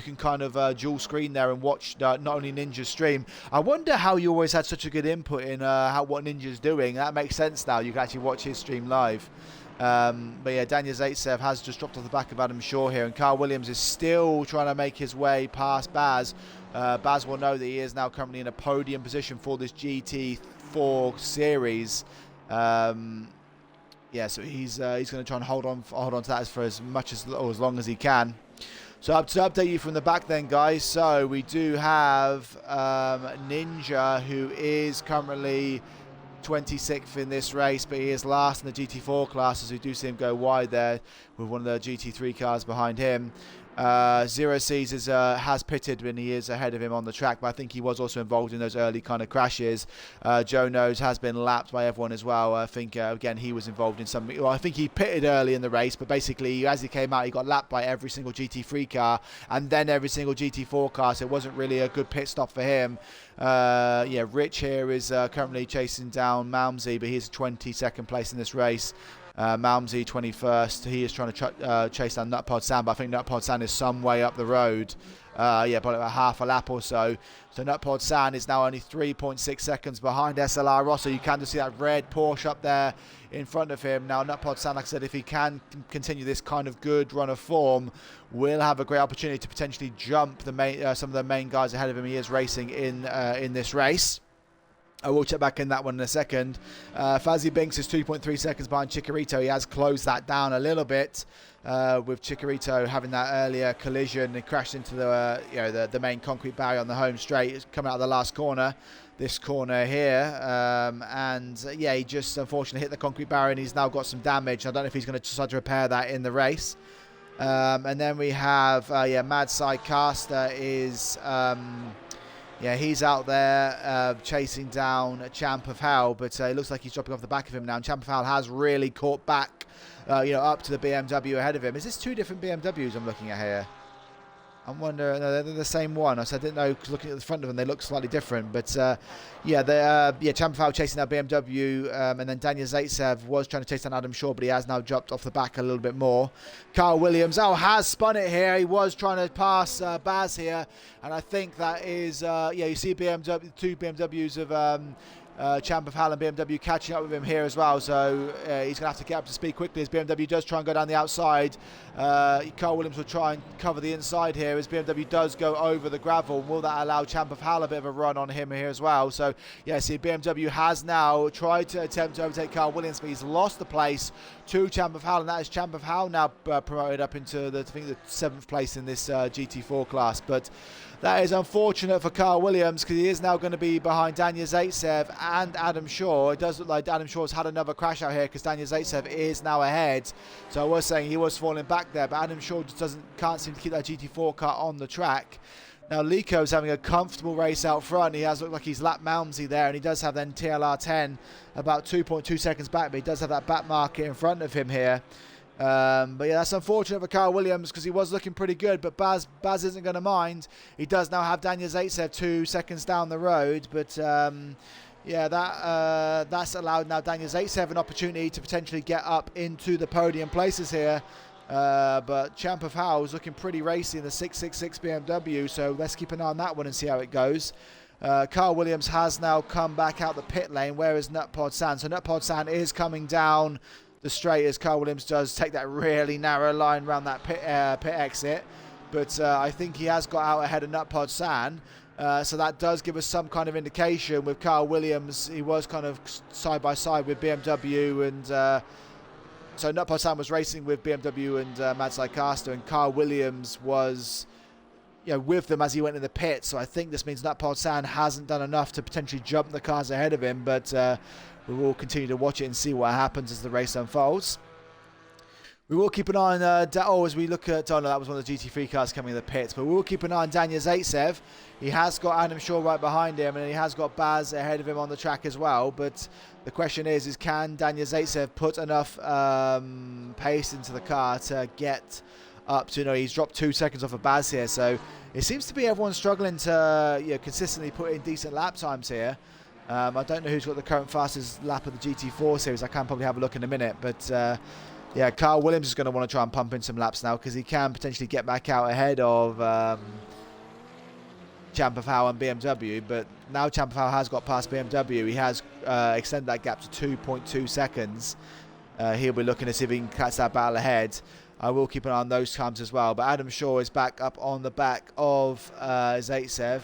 can kind of dual screen there and watch not only Ninja's stream. I wonder how you always had such a good input in what Ninja's doing. That makes sense now. You can actually watch his stream live. But yeah, Daniel Zaitsev has just dropped off the back of Adam Shaw here, and Kyle Williams is still trying to make his way past Baz. Baz will know that he is now currently in a podium position for this GT4 series. Yeah, so he's going to try and hold on to that for as much as or as long as he can. So to update you from the back then, guys, so we do have Ninja, who is currently 26th in this race, but he is last in the GT4 class, as we do see him go wide there with one of the GT3 cars behind him. Zero Caesars has pitted when he is ahead of him on the track, but I think he was also involved in those early kind of crashes. Joe Knows has been lapped by everyone as well. I think again he was involved in something. Well, I think he pitted early in the race, but basically as he came out, he got lapped by every single GT3 car and then every single GT4 car. So it wasn't really a good pit stop for him. Yeah, Rich here is currently chasing down Malmsey, but he's 22nd place in this race. Malmsey 21st. He is trying to chase down Nutpod San, but I think Nutpod San is some way up the road. Yeah, probably about half a lap or so. So Nutpod San is now only 3.6 seconds behind SLR Rosso. You can just see that red Porsche up there in front of him. Now Nutpod San, like I said, if he can continue this kind of good run of form, will have a great opportunity to potentially jump the main, some of the main guys ahead of him. He is racing in this race. I will check back in that one in a second. Fazzy Binks is 2.3 seconds behind Chikorito. He has closed that down a little bit with Chikorito having that earlier collision and crashed into the main concrete barrier on the home straight. It's coming out of the last corner, this corner here, and yeah, he just unfortunately hit the concrete barrier and he's now got some damage. I don't know if he's going to decide to repair that in the race. And then we have yeah, Mad Caster is. Yeah, he's out there chasing down Champ of Hell, but it looks like he's dropping off the back of him now. And Champ of Hell has really caught back, up to the BMW ahead of him. Is this two different BMWs I'm looking at here? I wonder. No, they're the same one. I didn't know, because looking at the front of them, they look slightly different. But yeah, Champ of Hell chasing that BMW, and then Daniel Zaitsev was trying to chase down Adam Shaw, but he has now dropped off the back a little bit more. Kyle Williams, has spun it here. He was trying to pass Baz here, and I think that is you see BMW, two BMWs of. Champ of Hell and BMW catching up with him here as well, so he's going to have to get up to speed quickly as BMW does try and go down the outside. Carl Williams will try and cover the inside here as BMW does go over the gravel. Will that allow Champ of Hell a bit of a run on him here as well? So yeah, see, BMW has now tried to attempt to overtake Carl Williams, but he's lost the place to Champ of Hell, and that is Champ of Hell now promoted up into the 7th place in this GT4 class. But that is unfortunate for Kyle Williams, because he is now going to be behind Daniel Zaitsev and Adam Shaw. It does look like Adam Shaw's had another crash out here, because Daniel Zaitsev is now ahead. So I was saying he was falling back there, but Adam Shaw just can't seem to keep that GT4 car on the track. Now Lico's having a comfortable race out front. He has looked like he's lapped Malmsey there, and he does have then TLR 10 about 2.2 seconds back, but he does have that back marker in front of him here. But yeah, that's unfortunate for Carl Williams because he was looking pretty good, but Baz isn't going to mind. He does now have Daniel Zaitsev 2 seconds down the road, but yeah, that's allowed now Daniel Zaitsev an opportunity to potentially get up into the podium places here. But Champ of Howell's looking pretty racy in the 666 BMW, so let's keep an eye on that one and see how it goes. Carl Williams has now come back out the pit lane. Where is Nutpod San? So Nutpod San is coming down the straight as Carl Williams does take that really narrow line around that pit exit. But I think he has got out ahead of Nutpod San. So that does give us some kind of indication with Carl Williams. He was kind of side by side with BMW, and so Nutpod San was racing with BMW and Mads Lycaster, and Carl Williams was, you know, with them as he went in the pit. So I think this means Nutpod San hasn't done enough to potentially jump the cars ahead of him, but we will continue to watch it and see what happens as the race unfolds. We will keep an eye on, as we look at, oh no, that was one of the GT3 cars coming in the pits, but we will keep an eye on Daniel Zaitsev. He has got Adam Shaw right behind him, and he has got Baz ahead of him on the track as well, but the question is can Daniel Zaitsev put enough pace into the car to get up to, you know, he's dropped 2 seconds off of Baz here, so it seems to be everyone struggling to, you know, consistently put in decent lap times here. I don't know who's got the current fastest lap of the GT4 series. I can probably have a look in a minute, but yeah, Carl Williams is going to want to try and pump in some laps now because he can potentially get back out ahead of Champ of Howell and BMW, but now Champ of Howell has got past BMW. He has extended that gap to 2.2 seconds. He'll be looking to see if he can catch that battle ahead. I will keep an eye on those times as well, but Adam Shaw is back up on the back of Zaitsev.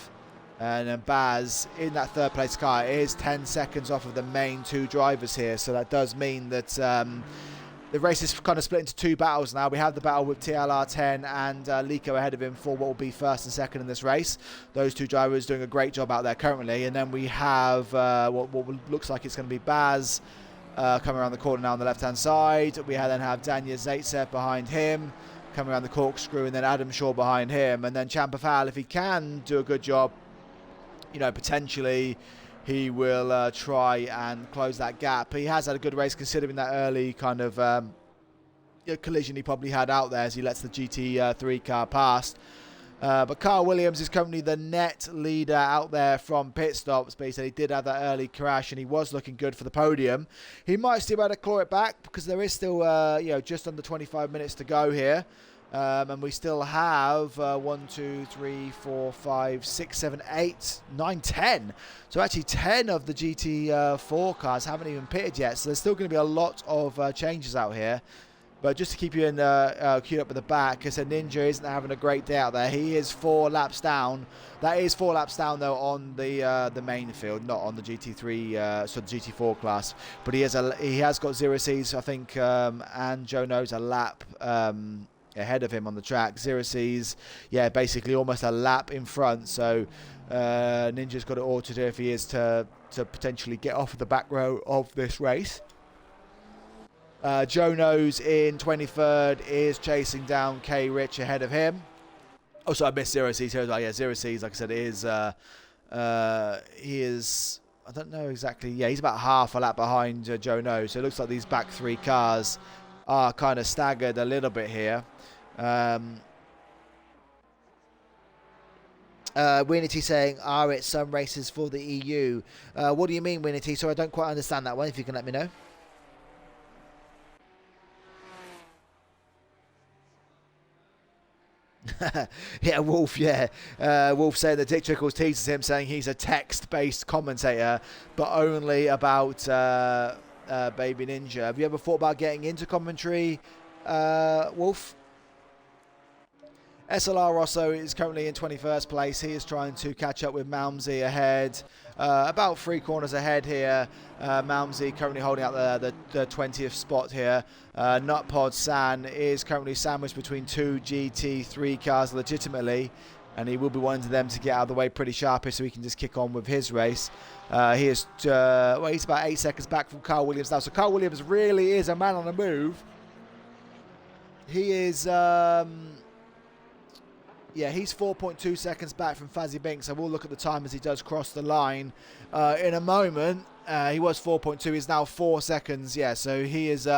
And then Baz in that third place car is 10 seconds off of the main 2 drivers here. So that does mean that the race is kind of split into 2 battles now. We have the battle with TLR10 and Lico ahead of him for what will be first and second in this race. Those 2 drivers doing a great job out there currently. And then we have what looks like it's going to be Baz coming around the corner now on the left-hand side. We then have Daniel Zaitsev behind him coming around the corkscrew, and then Adam Shaw behind him. And then Champ of Howell, if he can do a good job, you know, potentially he will try and close that gap. He has had a good race considering that early kind of collision he probably had out there as he lets the GT3 car past. But Carl Williams is currently the net leader out there from pit stops, but he said he did have that early crash and he was looking good for the podium. He might still be able to claw it back because there is still you know, just under 25 minutes to go here. And we still have 1, 2, 3, 4, 5, 6, 7, 8, 9, 10. So actually 10 of the GT4 cars haven't even pitted yet. So there's still going to be a lot of changes out here. But just to keep you in queued up at the back, I said Ninja isn't having a great day out there. He is 4 laps down. That is 4 laps down though on the main field, not on the GT3, so the GT4 class. But he has got 0 C's, I think, and Joe knows a lap ahead of him on the track. 0 C's, yeah, basically almost a lap in front. So Ninja's got it all to do if he is to potentially get off of the back row of this race. Joe Knows in 23rd is chasing down K Rich ahead of him. Oh, so I missed 0 C's here. Yeah, 0 C's, like I said, is he is, I don't know exactly, yeah, he's about half a lap behind Joe Knows. So it looks like these back 3 cars are kind of staggered a little bit here. Winity saying, are it some races for the EU? What do you mean, Winity? So I don't quite understand that one, if you can let me know. Yeah, Wolf, yeah. Wolf saying that Dick Trickles teases him, saying he's a text-based commentator, but only about Baby Ninja. Have you ever thought about getting into commentary, Wolf? SLR Rosso is currently in 21st place. He is trying to catch up with Malmsey ahead. About 3 corners ahead here. Malmsey currently holding out the 20th spot here. Nutpod San is currently sandwiched between 2 GT3 cars legitimately, and he will be wanting them to get out of the way pretty sharpish so he can just kick on with his race. He is well, he's about 8 seconds back from Carl Williams now. So Carl Williams really is a man on the move. He is Yeah, he's 4.2 seconds back from Fazzy Binks. So we'll look at the time as he does cross the line in a moment. He was 4.2. He's now 4 seconds. Yeah, so he is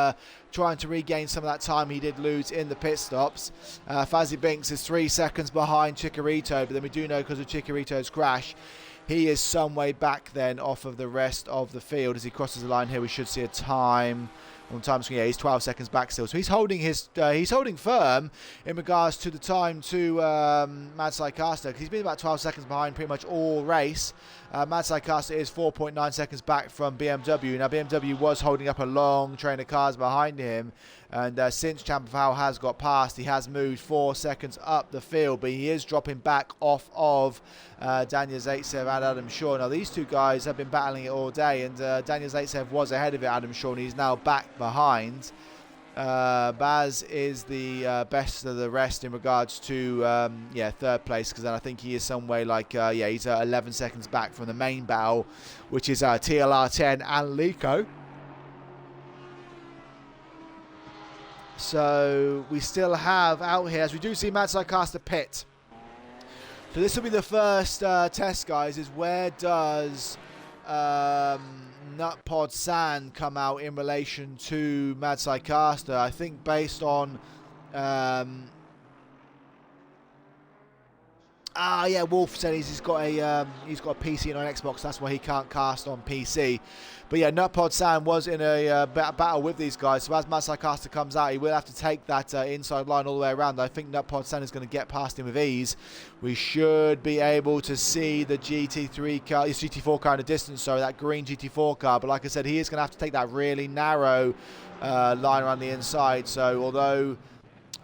trying to regain some of that time he did lose in the pit stops. Fazzy Binks is 3 seconds behind Chikorito, but then we do know because of Chikorito's crash, he is some way back then off of the rest of the field. As he crosses the line here, we should see a time on the time screen. Yeah, he's 12 seconds back still. So he's holding he's holding firm in regards to the time to Mad Caster. He's been about 12 seconds behind pretty much all race. Mad Caster is 4.9 seconds back from BMW. Now BMW was holding up a long train of cars behind him, and since Champerfowl has got past, he has moved 4 seconds up the field, but he is dropping back off of Daniel Zaitsev and Adam Shaw. Now these two guys have been battling it all day, and Daniel Zaitsev was ahead of it, Adam Shaw, and he's now back behind. Baz is the best of the rest in regards to third place, because then I think he is some way like he's 11 seconds back from the main battle, which is TLR10 and Lico. So we still have out here, as we do see Mad Caster pit. So this will be the first test, guys, is where does Nutpod Sand come out in relation to Mad Caster. I think based on Wolf said he's got a PC and an Xbox, that's why he can't cast on PC. But yeah, Nutpod Sand was in a battle with these guys, so as Mad Caster comes out, he will have to take that inside line all the way around. I think Nutpod Sand is going to get past him with ease. We should be able to see the GT3 car, his GT4 car in the distance, so that green GT4 car. But like I said, he is going to have to take that really narrow line around the inside. So although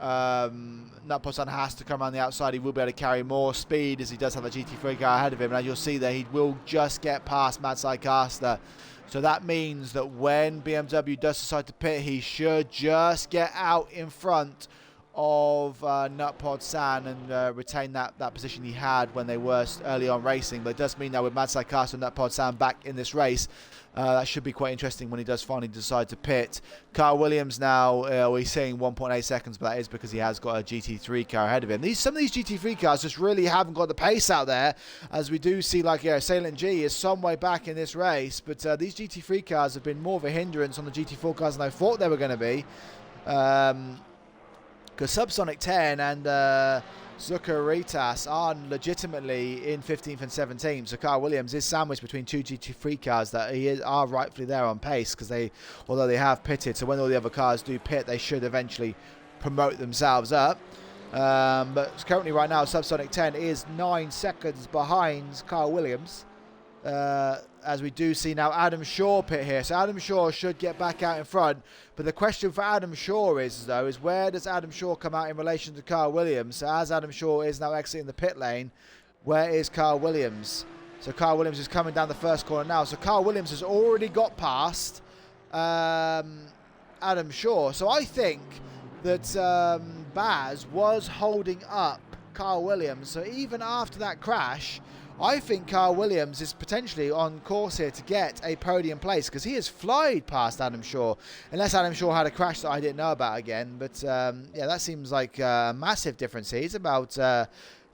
Nutpod Sand has to come around the outside, he will be able to carry more speed as he does have a GT3 car ahead of him. And as you'll see there, he will just get past Mad Caster. So that means that when BMW does decide to pit, he should just get out in front of Nutpod Sand and retain that position he had when they were early on racing. But it does mean that with Mad Caster and Nutpod Sand back in this race, that should be quite interesting when he does finally decide to pit. Carl Williams now, we're seeing 1.8 seconds, but that is because he has got a GT3 car ahead of him. Some of these GT3 cars just really haven't got the pace out there, as we do see Salient G is some way back in this race, but these GT3 cars have been more of a hindrance on the GT4 cars than I thought they were going to be. Because Subsonic 10 and Zucaritas are legitimately in 15th and 17th. So Carl Williams is sandwiched between two GT3 cars that are rightfully there on pace, because although they have pitted, so when all the other cars do pit, they should eventually promote themselves up. But currently right now, Subsonic 10 is 9 seconds behind Carl Williams. As we do see now Adam Shaw pit here. So Adam Shaw should get back out in front. But the question for Adam Shaw is where does Adam Shaw come out in relation to Carl Williams? So as Adam Shaw is now exiting the pit lane, where is Carl Williams? So Carl Williams is coming down the first corner now. So Carl Williams has already got past Adam Shaw. So I think that Baz was holding up Carl Williams. So even after that crash, I think Carl Williams is potentially on course here to get a podium place, because he has flied past Adam Shaw, unless Adam Shaw had a crash that I didn't know about again. But that seems like a massive difference. He's about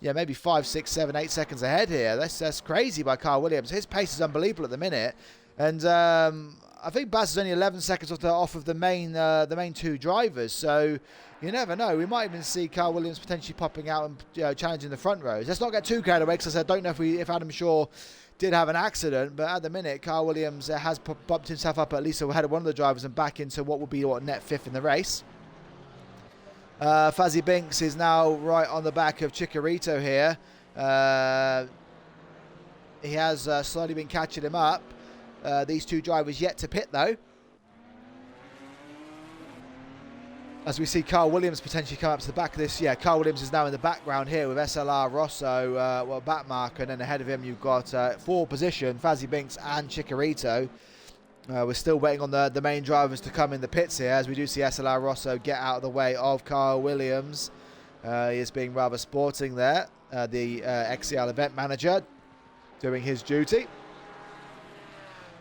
maybe 5, 6, 7, 8 seconds ahead here. That's crazy by Carl Williams. His pace is unbelievable at the minute, and I think Baz is only 11 seconds off of the main two drivers. So you never know. We might even see Carl Williams potentially popping out and challenging the front rows. Let's not get too carried away, because I don't know if Adam Shaw did have an accident, but at the minute Carl Williams has bumped himself up at least ahead of one of the drivers and back into what would be net 5th in the race. Fazzy Binks is now right on the back of Chikorito here. He has slowly been catching him up. These two drivers yet to pit though. As we see Carl Williams potentially come up to the back of this. Yeah, Carl Williams is now in the background here with SLR Rosso, back marker, and then ahead of him you've got 4 position, Fazzy Binks and Chikorito. We're still waiting on the main drivers to come in the pits here, as we do see SLR Rosso get out of the way of Carl Williams. He is being rather sporting there, the XCL event manager doing his duty.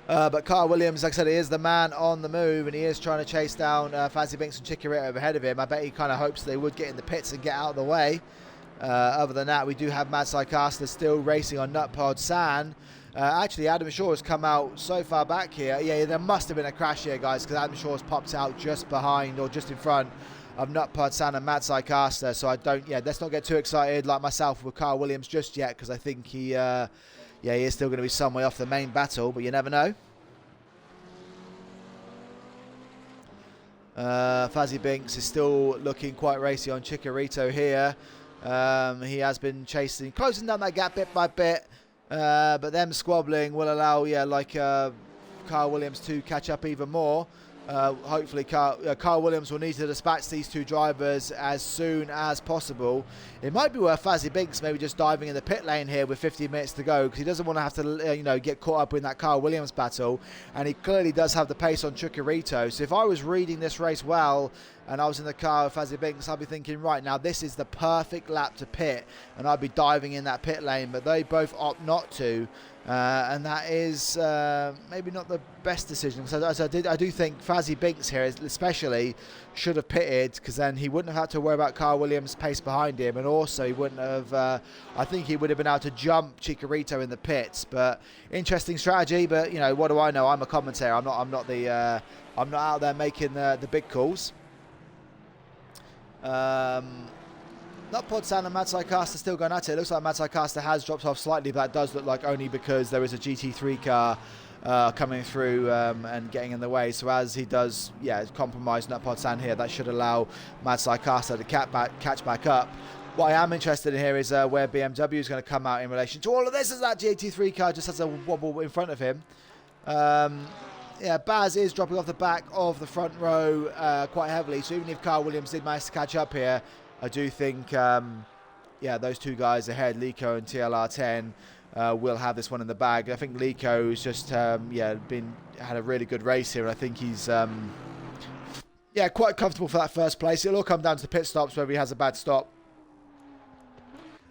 But Carl Williams, like I said, he is the man on the move, and he is trying to chase down Fazzy Binks and Chikorito ahead of him. I bet he kind of hopes they would get in the pits and get out of the way. Other than that, we do have Mad Caster still racing on Nutpod San. Actually, Adam Shaw has come out so far back here. Yeah, there must have been a crash here, guys, because Adam Shaw has popped out just behind or just in front of Nutpod San and Mad Caster. So I don't, let's not get too excited like myself with Carl Williams just yet, because I think he is still going to be some way off the main battle, but you never know. Fazzy Binks is still looking quite racy on Chikorito here. He has been closing down that gap bit by bit, but them squabbling will allow, Carl Williams to catch up even more. Hopefully Carl Williams will need to dispatch these two drivers as soon as possible. It might be worth Fazzy Binks maybe just diving in the pit lane here with 15 minutes to go, because he doesn't want to have to get caught up in that Carl Williams battle, and he clearly does have the pace on Chikorito. So if I was reading this race well and I was in the car with Fazzy Binks, I'd be thinking, right, now this is the perfect lap to pit, and I'd be diving in that pit lane, but they both opt not to. And that is maybe not the best decision. So as I do think Fazzy Binks here especially should have pitted, because then he wouldn't have had to worry about Carl Williams' pace behind him, and also he wouldn't have I think he would have been able to jump Chikorito in the pits. But interesting strategy, but what do I know? I'm a commentator. I'm not out there making the big calls. Nutpod San and Mad Caster still going at it. It looks like Mad Caster has dropped off slightly, but that does look like only because there is a GT3 car coming through and getting in the way. So as he does, compromise Nutpod San here, that should allow Mad Caster to catch back up. What I am interested in here is where BMW is going to come out in relation to all of this, as that GT3 car just has a wobble in front of him. Baz is dropping off the back of the front row quite heavily. So even if Carl Williams did manage to catch up here, I do think, those two guys ahead, Lico and TLR10, will have this one in the bag. I think Lico's just, had a really good race here, and I think he's, quite comfortable for that first place. It'll all come down to the pit stops, whether he has a bad stop.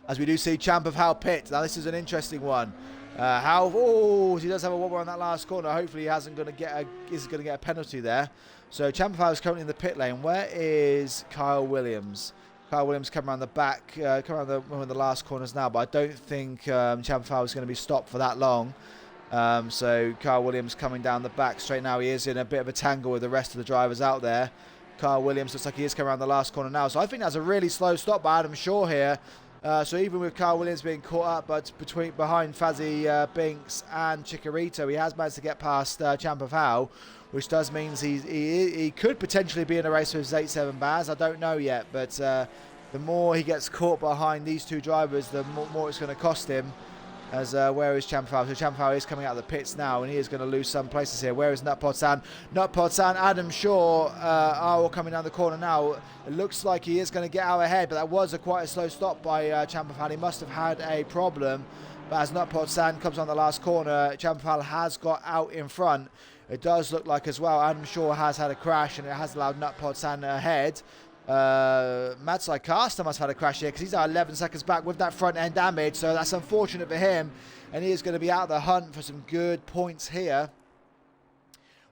As we do see Champ of Hal pit. Now this is an interesting one. Hal, he does have a wobble on that last corner. Hopefully he isn't going to get a penalty there. So Champ of Hal is currently in the pit lane. Where is Kyle Williams? Kyle Williams come around the back, come around the last corners now, but I don't think Champ of Hal is going to be stopped for that long. So Kyle Williams coming down the back straight now. He is in a bit of a tangle with the rest of the drivers out there. Kyle Williams looks like he is coming around the last corner now. So I think that's a really slow stop by Adam Shaw here. So even with Kyle Williams being caught up, but behind Fazzy Binks and Chikorito, he has managed to get past Champ of Hal, which does mean he could potentially be in a race with 8-7 Baz. I don't know yet, but the more he gets caught behind these two drivers, the more it's going to cost him. As where is Champ of Hal? So Champ of Hal is coming out of the pits now, and he is going to lose some places here. Where is Nutpod San? Nutpod San, Adam Shaw are all coming down the corner now. It looks like he is going to get out ahead, but that was quite a slow stop by Champ of Hal. He must have had a problem. But as Nutpod San comes on the last corner, Champ of Hal has got out in front. It does look like as well Adam Shaw has had a crash, and it has allowed Nutpod San ahead. Mad Caster must have had a crash here, because he's at 11 seconds back with that front end damage, so that's unfortunate for him, and he is going to be out of the hunt for some good points here.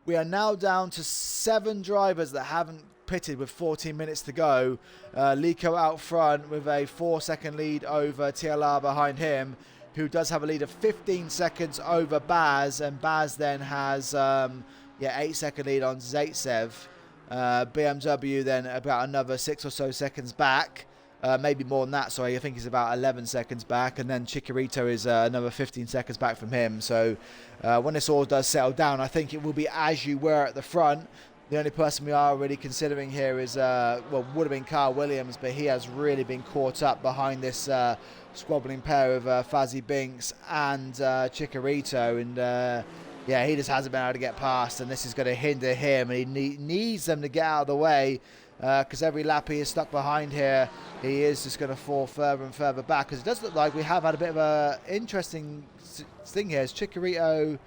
We are now down to 7 drivers that haven't pitted with 14 minutes to go. Lico out front with a 4-second lead over TLR behind him, who does have a lead of 15 seconds over Baz, and Baz then has 8-second lead on Zaitsev. BMW then about another 6 or so seconds back, maybe more than that, sorry. I think he's about 11 seconds back, and then Chikorito is another 15 seconds back from him. So when this all does settle down, I think it will be as you were at the front. The only person we are really considering here is, would have been Carl Williams, but he has really been caught up behind this squabbling pair of Fazzy Binks and Chikorito, and he just hasn't been able to get past, and this is going to hinder him, and he needs them to get out of the way, because every lap he is stuck behind here, he is just going to fall further and further back, because it does look like we have had a bit of a interesting thing here. Chikorito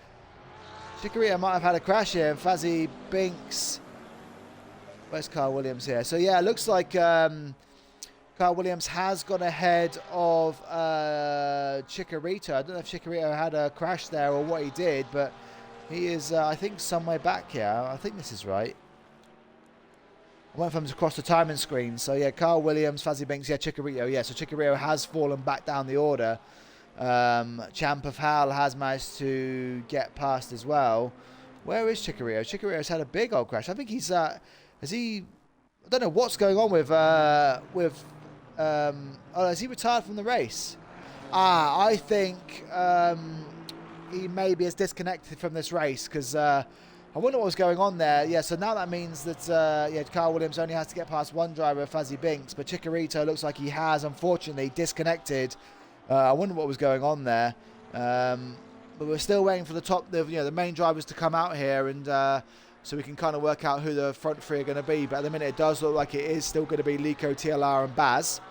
might have had a crash here, and Fazzy Binks, where's Carl Williams here? So yeah, it looks like Carl Williams has gone ahead of Chikorito. I don't know if Chikorito had a crash there or what he did, but he is, I think, somewhere back here. I think this is right. I went from across the timing screen. So yeah, Carl Williams, Fazzy Binks, yeah, Chicharito. Yeah, so Chicharito has fallen back down the order. Champ of Hal has managed to get past as well. Where is Chicharito? Chicharito's had a big old crash. I think he's has he? I don't know what's going on with oh, has he retired from the race? I think he maybe is disconnected from this race because I wonder what was going on there. Yeah, so now that means that yeah, Carl Williams only has to get past one driver, Fazzy Binks, but Chicharito looks like he has unfortunately disconnected. I wonder what was going on there. But we're still waiting for the main drivers to come out here, and so we can kind of work out who the front three are going to be. But at the minute, it does look like it is still going to be Lico, TLR, and Baz.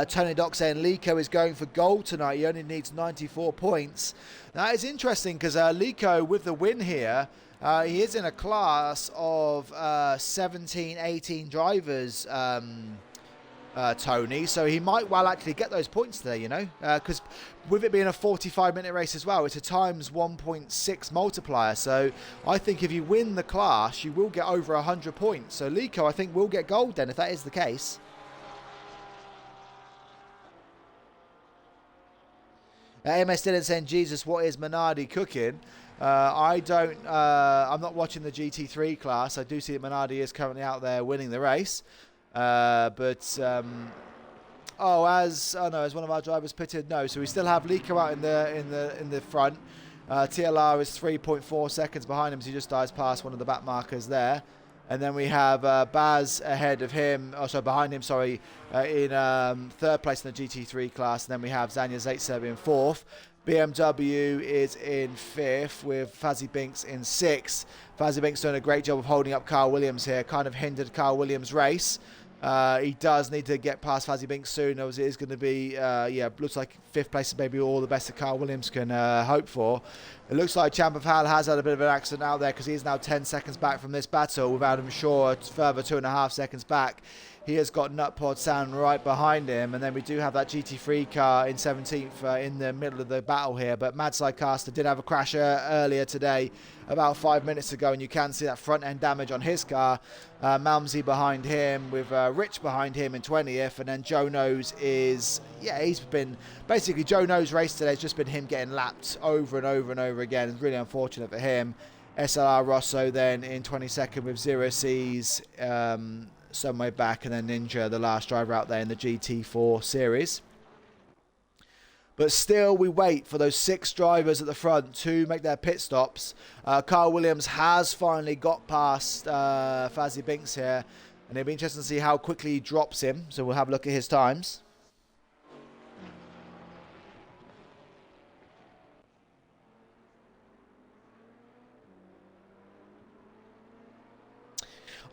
Tony Doc saying Lico is going for gold tonight. He only needs 94 points. Now, it's interesting because Lico, with the win here, he is in a class of 17, 18 drivers, Tony, so he might well actually get those points there, you know, because with it being a 45-minute race as well, it's a times 1.6 multiplier, so I think if you win the class, you will get over 100 points. So Lico, I think, will get gold then, if that is the case. MS Dylan saying, Jesus, what is Minardi cooking? I'm not watching the GT3 class. I do see that Minardi is currently out there winning the race. As one of our drivers pitted, no. So we still have Lico out in the front. TLR is 3.4 seconds behind him, so he just dies past one of the back markers there. And then we have Baz ahead of him, behind him, in third place in the GT3 class. And then we have Zanya Zaitsev in fourth. BMW is in fifth with Fazzy Binks in sixth. Fazzy Binks doing a great job of holding up Carl Williams here, kind of hindered Carl Williams' race. He does need to get past Fazzy Binks soon, as it is going to be, looks like fifth place is maybe all the best that Carl Williams can hope for. It looks like Champ of Hal has had a bit of an accident out there because he is now 10 seconds back from this battle, with Adam Shaw further 2.5 seconds back. He has got Nutpod Sound right behind him, and then we do have that GT3 car in 17th in the middle of the battle here. But Mad Sidecaster did have a crash earlier today, about 5 minutes ago, and you can see that front end damage on his car. Malmsey behind him, with Rich behind him in 20th, and then Joe Knows is, he's been, basically Joe Knows' race today has just been him getting lapped over and over and over again. It's really unfortunate for him. SLR Rosso then in 22nd with Zero C's some way back, and then Ninja, the last driver out there in the GT4 series. But still, we wait for those 6 drivers at the front to make their pit stops. Carl Williams has finally got past Fazzy Binks here, and it'll be interesting to see how quickly he drops him. So we'll have a look at his times.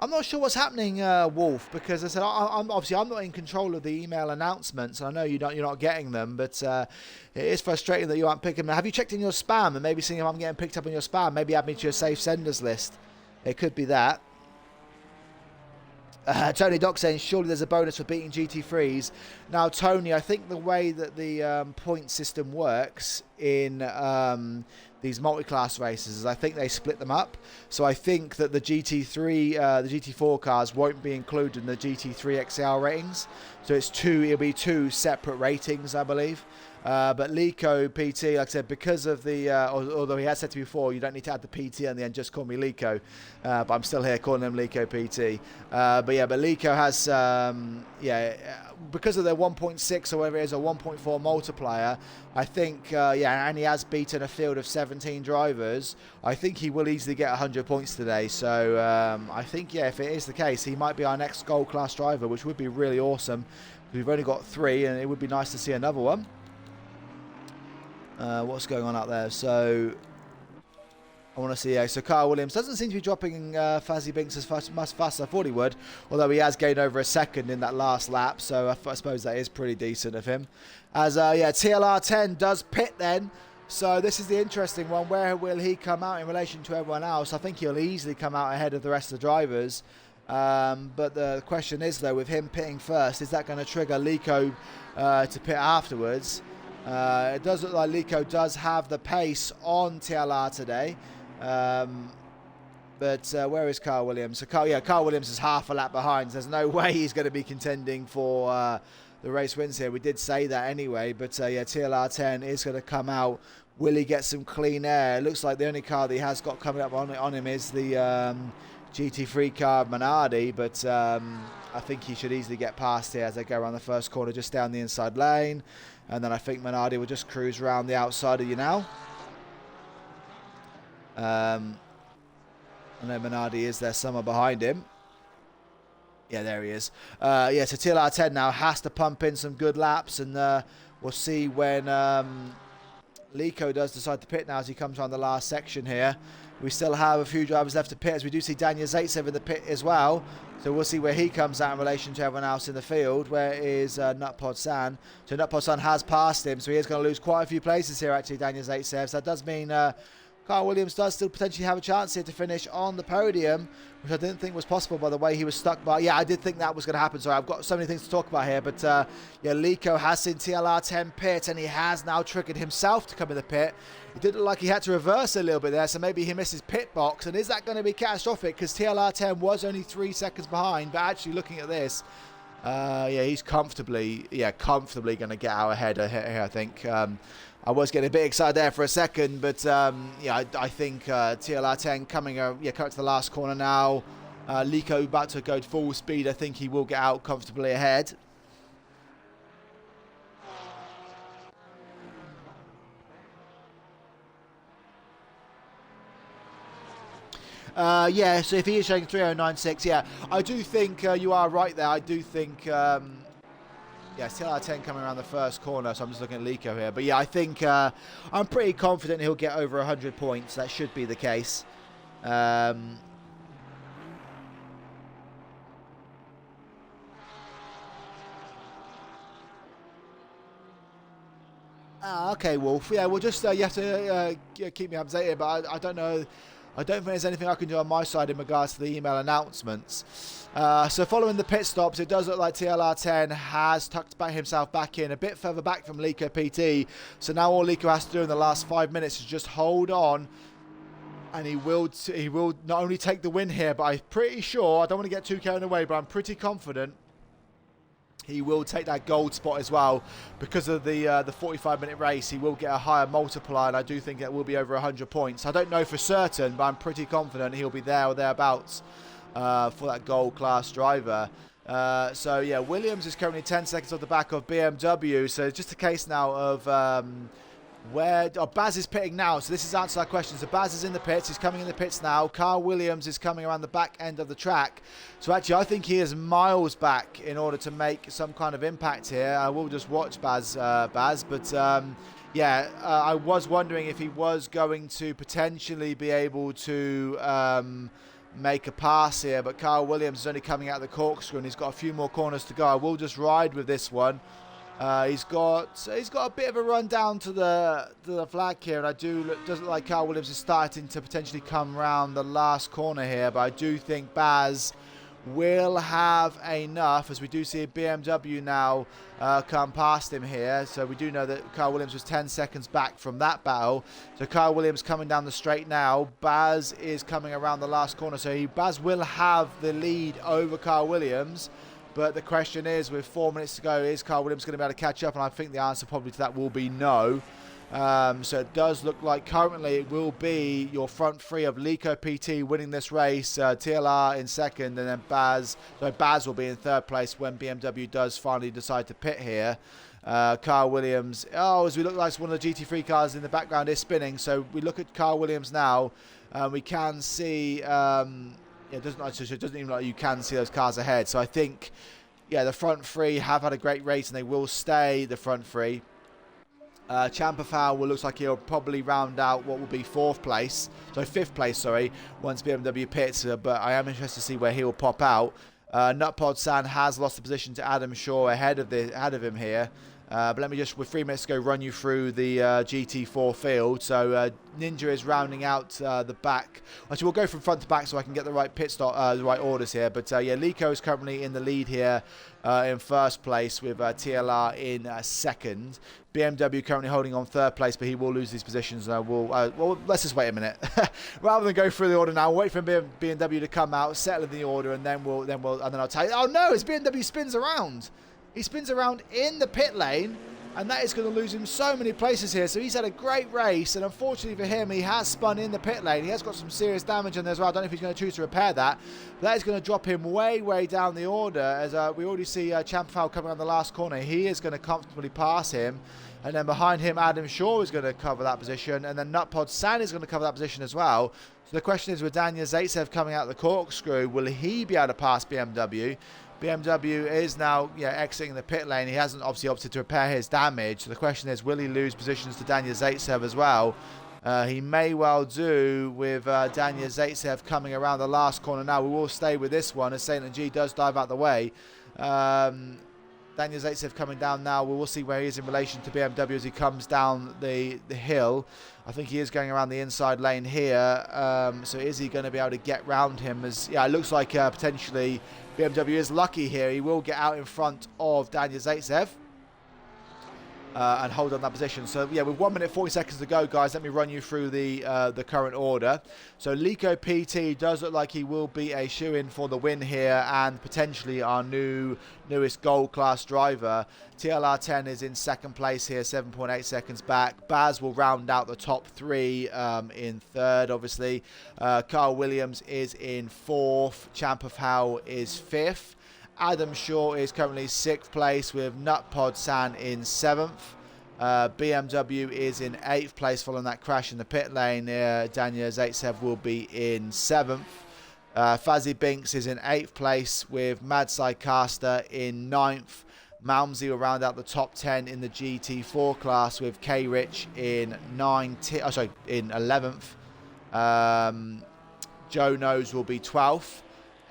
I'm not sure what's happening, Wolf, because I said I'm not in control of the email announcements. I know you're not getting them, but it is frustrating that you aren't picking them. Have you checked in your spam and maybe seeing if I'm getting picked up in your spam? Maybe add me to your safe senders list. It could be that. Tony Doc saying, surely there's a bonus for beating GT3s. Now, Tony, I think the way that the point system works in these multi-class races is I think they split them up. So I think that the GT3, the GT4 cars won't be included in the GT3 XCL ratings. So it'll be 2 separate ratings, I believe. But Lico PT, like I said, because of the, although he has said to me before, you don't need to add the PT on the end, just call me Lico. But I'm still here calling him Lico PT. But Lico has, because of their 1.6 or whatever it is, or 1.4 multiplier, I think, and he has beaten a field of 17 drivers, I think he will easily get 100 points today. So I think, if it is the case, he might be our next gold class driver, which would be really awesome. We've only got 3, and it would be nice to see another one. What's going on out there? So I want to see. So Carl Williams doesn't seem to be dropping Fazzy Binks as much fast as I thought he would, although he has gained over a second in that last lap. So I suppose that is pretty decent of him. As TLR 10 does pit then. So this is the interesting one. Where will he come out in relation to everyone else? I think he'll easily come out ahead of the rest of the drivers. But the question is, though, with him pitting first, is that going to trigger Lico to pit afterwards? It does look like Lico does have the pace on TLR today. But where is Carl Williams? So Carl Williams is half a lap behind. So there's no way he's going to be contending for the race wins here. We did say that anyway. But yeah, TLR10 is going to come out. Will he get some clean air? It looks like the only car that he has got coming up on him is the GT3 car Minardi. But I think he should easily get past here as they go around the first corner, just down the inside lane. And then I think Minardi will just cruise around the outside of you now. I know Minardi is there somewhere behind him. Yeah, there he is. Yeah, so TLR10 now has to pump in some good laps, and we'll see when Lico does decide to pit now as he comes around the last section here. We still have a few drivers left to pit, as we do see Daniel Zaitsev in the pit as well. So we'll see where he comes out in relation to everyone else in the field. Where is Nutpod San? So Nutpod San has passed him, so he is going to lose quite a few places here, actually, Daniel Zaitsev. So that does mean Carl Williams does still potentially have a chance here to finish on the podium, which I didn't think was possible by the way he was stuck by. Yeah, I did think that was going to happen. Sorry, I've got so many things to talk about here. But yeah, Lico has seen TLR10 pit, and he has now triggered himself to come in the pit. It did look like he had to reverse a little bit there, so maybe he missed his pit box. And is that going to be catastrophic? Because TLR10 was only 3 seconds behind. But actually looking at this, yeah, he's comfortably going to get out ahead here, I think. I was getting a bit excited there for a second, but yeah, I think TLR10 coming to the last corner now. Lico about to go full speed. I think he will get out comfortably ahead. Yeah, so if he is showing 3:09.6, yeah, I do think you are right there. I do think, yeah, TLR10 coming around the first corner, so I'm just looking at Lico here. But yeah, I think I'm pretty confident he'll get over 100 points. That should be the case. Okay, Wolf. Yeah, we'll just you have to keep me updated, but I don't know. I don't think there's anything I can do on my side in regards to the email announcements. So following the pit stops, it does look like TLR10 has tucked himself back in a bit further back from Lico PT. So now all Lico has to do in the last 5 minutes is just hold on, and he will not only take the win here, but I'm pretty sure, I don't want to get too carried away, but I'm pretty confident he will take that gold spot as well. Because of the 45-minute race, he will get a higher multiplier, and I do think it will be over 100 points. I don't know for certain, but I'm pretty confident he'll be there or thereabouts for that gold class driver. So yeah, Williams is currently 10 seconds off the back of BMW. So it's just a case now of Baz is pitting now, so this is answer our question. So Baz is in the pits, he's coming in the pits now. Carl Williams is coming around the back end of the track. So actually I think he is miles back in order to make some kind of impact here. I will just watch Baz, but yeah, I was wondering if he was going to potentially be able to make a pass here, but Carl Williams is only coming out of the corkscrew and he's got a few more corners to go. I will just ride with this one. He's got a bit of a run down to the flag here, and doesn't look like Carl Williams is starting to potentially come round the last corner here, but I do think Baz will have enough, as we do see a BMW now come past him here. So we do know that Carl Williams was 10 seconds back from that battle. So Carl Williams coming down the straight now. Baz is coming around the last corner, so Baz will have the lead over Carl Williams. But the question is, with 4 minutes to go, is Carl Williams going to be able to catch up? And I think the answer probably to that will be no. So it does look like currently it will be your front three of Lico PT winning this race, TLR in second, and then Baz will be in third place when BMW does finally decide to pit here. Carl Williams, as we look like one of the GT3 cars in the background is spinning. So we look at Carl Williams now, we can see... it doesn't even look like you can see those cars ahead. So I think, yeah, the front three have had a great race and they will stay the front three. Champafal looks like he'll probably round out what will be fifth place, once BMW pits. But I am interested to see where he will pop out. Nutpod San has lost the position to Adam Shaw ahead of him here. But let me just, with 3 minutes to go, run you through the GT4 field. So Ninja is rounding out the back. Actually, we'll go from front to back so I can get the right pit stop, the right orders here. But yeah, Lico is currently in the lead here in first place with TLR in second. BMW currently holding on third place, but he will lose these positions. Well, let's just wait a minute. Rather than go through the order now, wait for BMW to come out, settle in the order, and then I'll tell you. Oh no, his BMW spins around. He spins around in the pit lane, and that is going to lose him so many places here. So he's had a great race, and unfortunately for him, he has spun in the pit lane. He has got some serious damage in there as well. I don't know if he's going to choose to repair that. But that is going to drop him way, way down the order, as we already see Champfal coming on the last corner. He is going to comfortably pass him. And then behind him, Adam Shaw is going to cover that position. And then Nutpod San is going to cover that position as well. So the question is, with Daniel Zaitsev coming out the corkscrew, will he be able to pass BMW? BMW is now exiting the pit lane. He hasn't obviously opted to repair his damage. So the question is, will he lose positions to Daniel Zaitsev as well? He may well do, with Daniel Zaitsev coming around the last corner now. We will stay with this one as Saint G does dive out the way. Daniel Zaitsev coming down now. We will see where he is in relation to BMW as he comes down the hill. I think he is going around the inside lane here. So is he going to be able to get round him? As it looks like potentially BMW is lucky here. He will get out in front of Daniel Zaitsev and hold on that position. So yeah, with 1 minute 40 seconds to go, guys, let me run you through the current order. So Lico PT does look like he will be a shoe-in for the win here, and potentially our newest gold class driver. TLR10 is in second place here, 7.8 seconds back. Baz will round out the top three in third, obviously. Carl Williams is in fourth. Champafal is fifth. Adam Shaw is currently 6th place with Nutpod San in 7th. BMW is in 8th place following that crash in the pit lane. Daniel Zaitsev will be in 7th. Fazzy Binks is in 8th place with Mad Caster in 9th. Malmsey will round out the top 10 in the GT4 class with K Rich in 11th. Joe Knows will be 12th.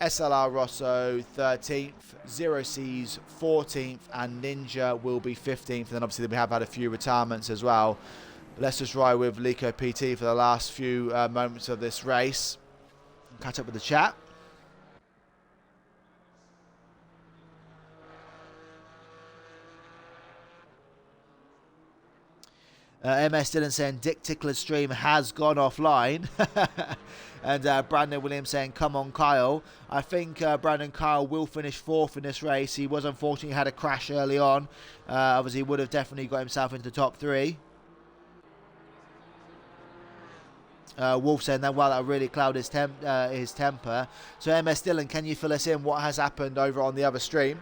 SLR Rosso 13th, Zero C's 14th, and Ninja will be 15th. And then obviously we have had a few retirements as well. Let's just ride with Lico PT for the last few moments of this race. Catch up with the chat. MS Dillon saying Dick Tickler's stream has gone offline. And Brandon Williams saying, come on, Kyle. I think Brandon Kyle will finish 4th in this race. He was unfortunately had a crash early on. Obviously, he would have definitely got himself into the top 3. Wolf saying that, well, that really clouded his temper. So MS Dillon, can you fill us in what has happened over on the other stream?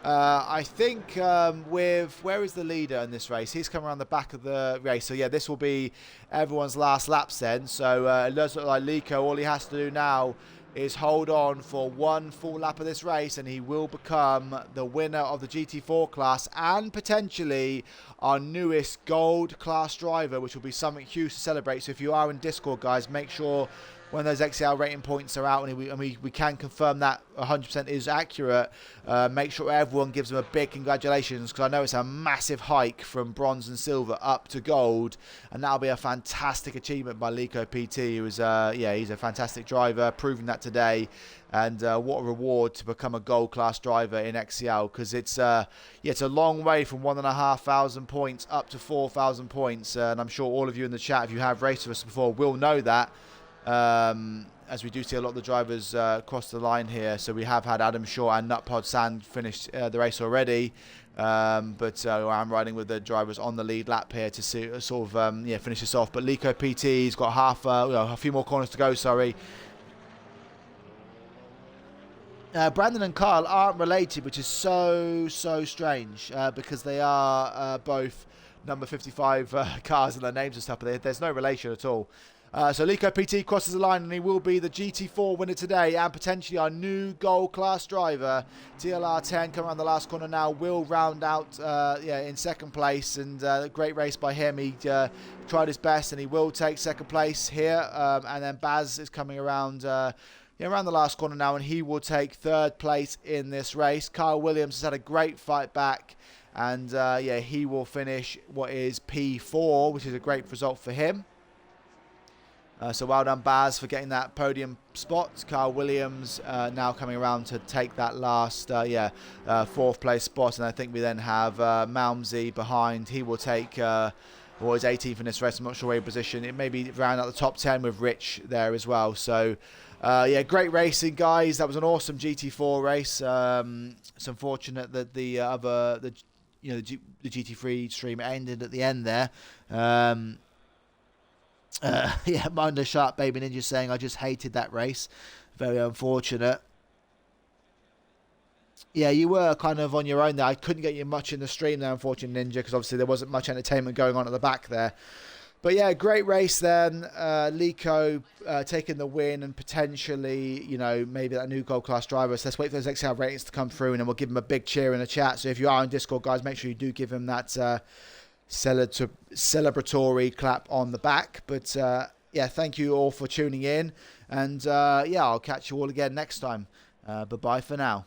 I think where is the leader in this race? He's come around the back of the race. So yeah, this will be everyone's last laps then. So it does look like Lico, all he has to do now is hold on for one full lap of this race, and he will become the winner of the GT4 class and potentially our newest gold class driver, which will be something huge to celebrate. So if you are in Discord, guys, make sure when those XCL rating points are out, and we can confirm that 100% is accurate, make sure everyone gives them a big congratulations, because I know it's a massive hike from bronze and silver up to gold, and that'll be a fantastic achievement by Lico PT, who is he's a fantastic driver, proving that today. And what a reward to become a gold class driver in XCL, because it's a long way from 1,500 points up to 4,000 points, and I'm sure all of you in the chat, if you have raced with us before, will know that. As we do see a lot of the drivers cross the line here. So we have had Adam Shaw and Nutpod San finish the race already, but I'm riding with the drivers on the lead lap here to see, finish this off. But Lico PT's got a few more corners to go, sorry. Brandon and Kyle aren't related, which is so strange, because they are both number 55 cars and their names and stuff, but there's no relation at all. So Lico PT crosses the line, and he will be the GT4 winner today and potentially our new gold class driver. TLR10 coming around the last corner now, will round out in second place, and great race by him. He tried his best, and he will take second place here. And then Baz is coming around around the last corner now, and he will take third place in this race. Kyle Williams has had a great fight back, And yeah, he will finish what is P4, which is a great result for him. So well done, Baz, for getting that podium spot. Carl Williams now coming around to take that last, fourth place spot. And I think we then have Malmsey behind. He will take, well, he's 18th in this race. I'm not sure where he position. It may be round out the top 10 with Rich there as well. So, yeah, great racing, guys. That was an awesome GT4 race. It's unfortunate that the GT3 stream ended at the end there. Yeah, Mondo Sharp Baby Ninja saying, I just hated that race. Very unfortunate. Yeah, you were kind of on your own there. I couldn't get you much in the stream there, unfortunately, Ninja, because obviously there wasn't much entertainment going on at the back there. But yeah, great race then. Lico taking the win and potentially, you know, maybe that new Gold Class driver. So let's wait for those XCL ratings to come through and then we'll give him a big cheer in the chat. So if you are on Discord, guys, make sure you do give him that celebratory clap on the back. But yeah, thank you all for tuning in. And yeah, I'll catch you all again next time. Bye-bye for now.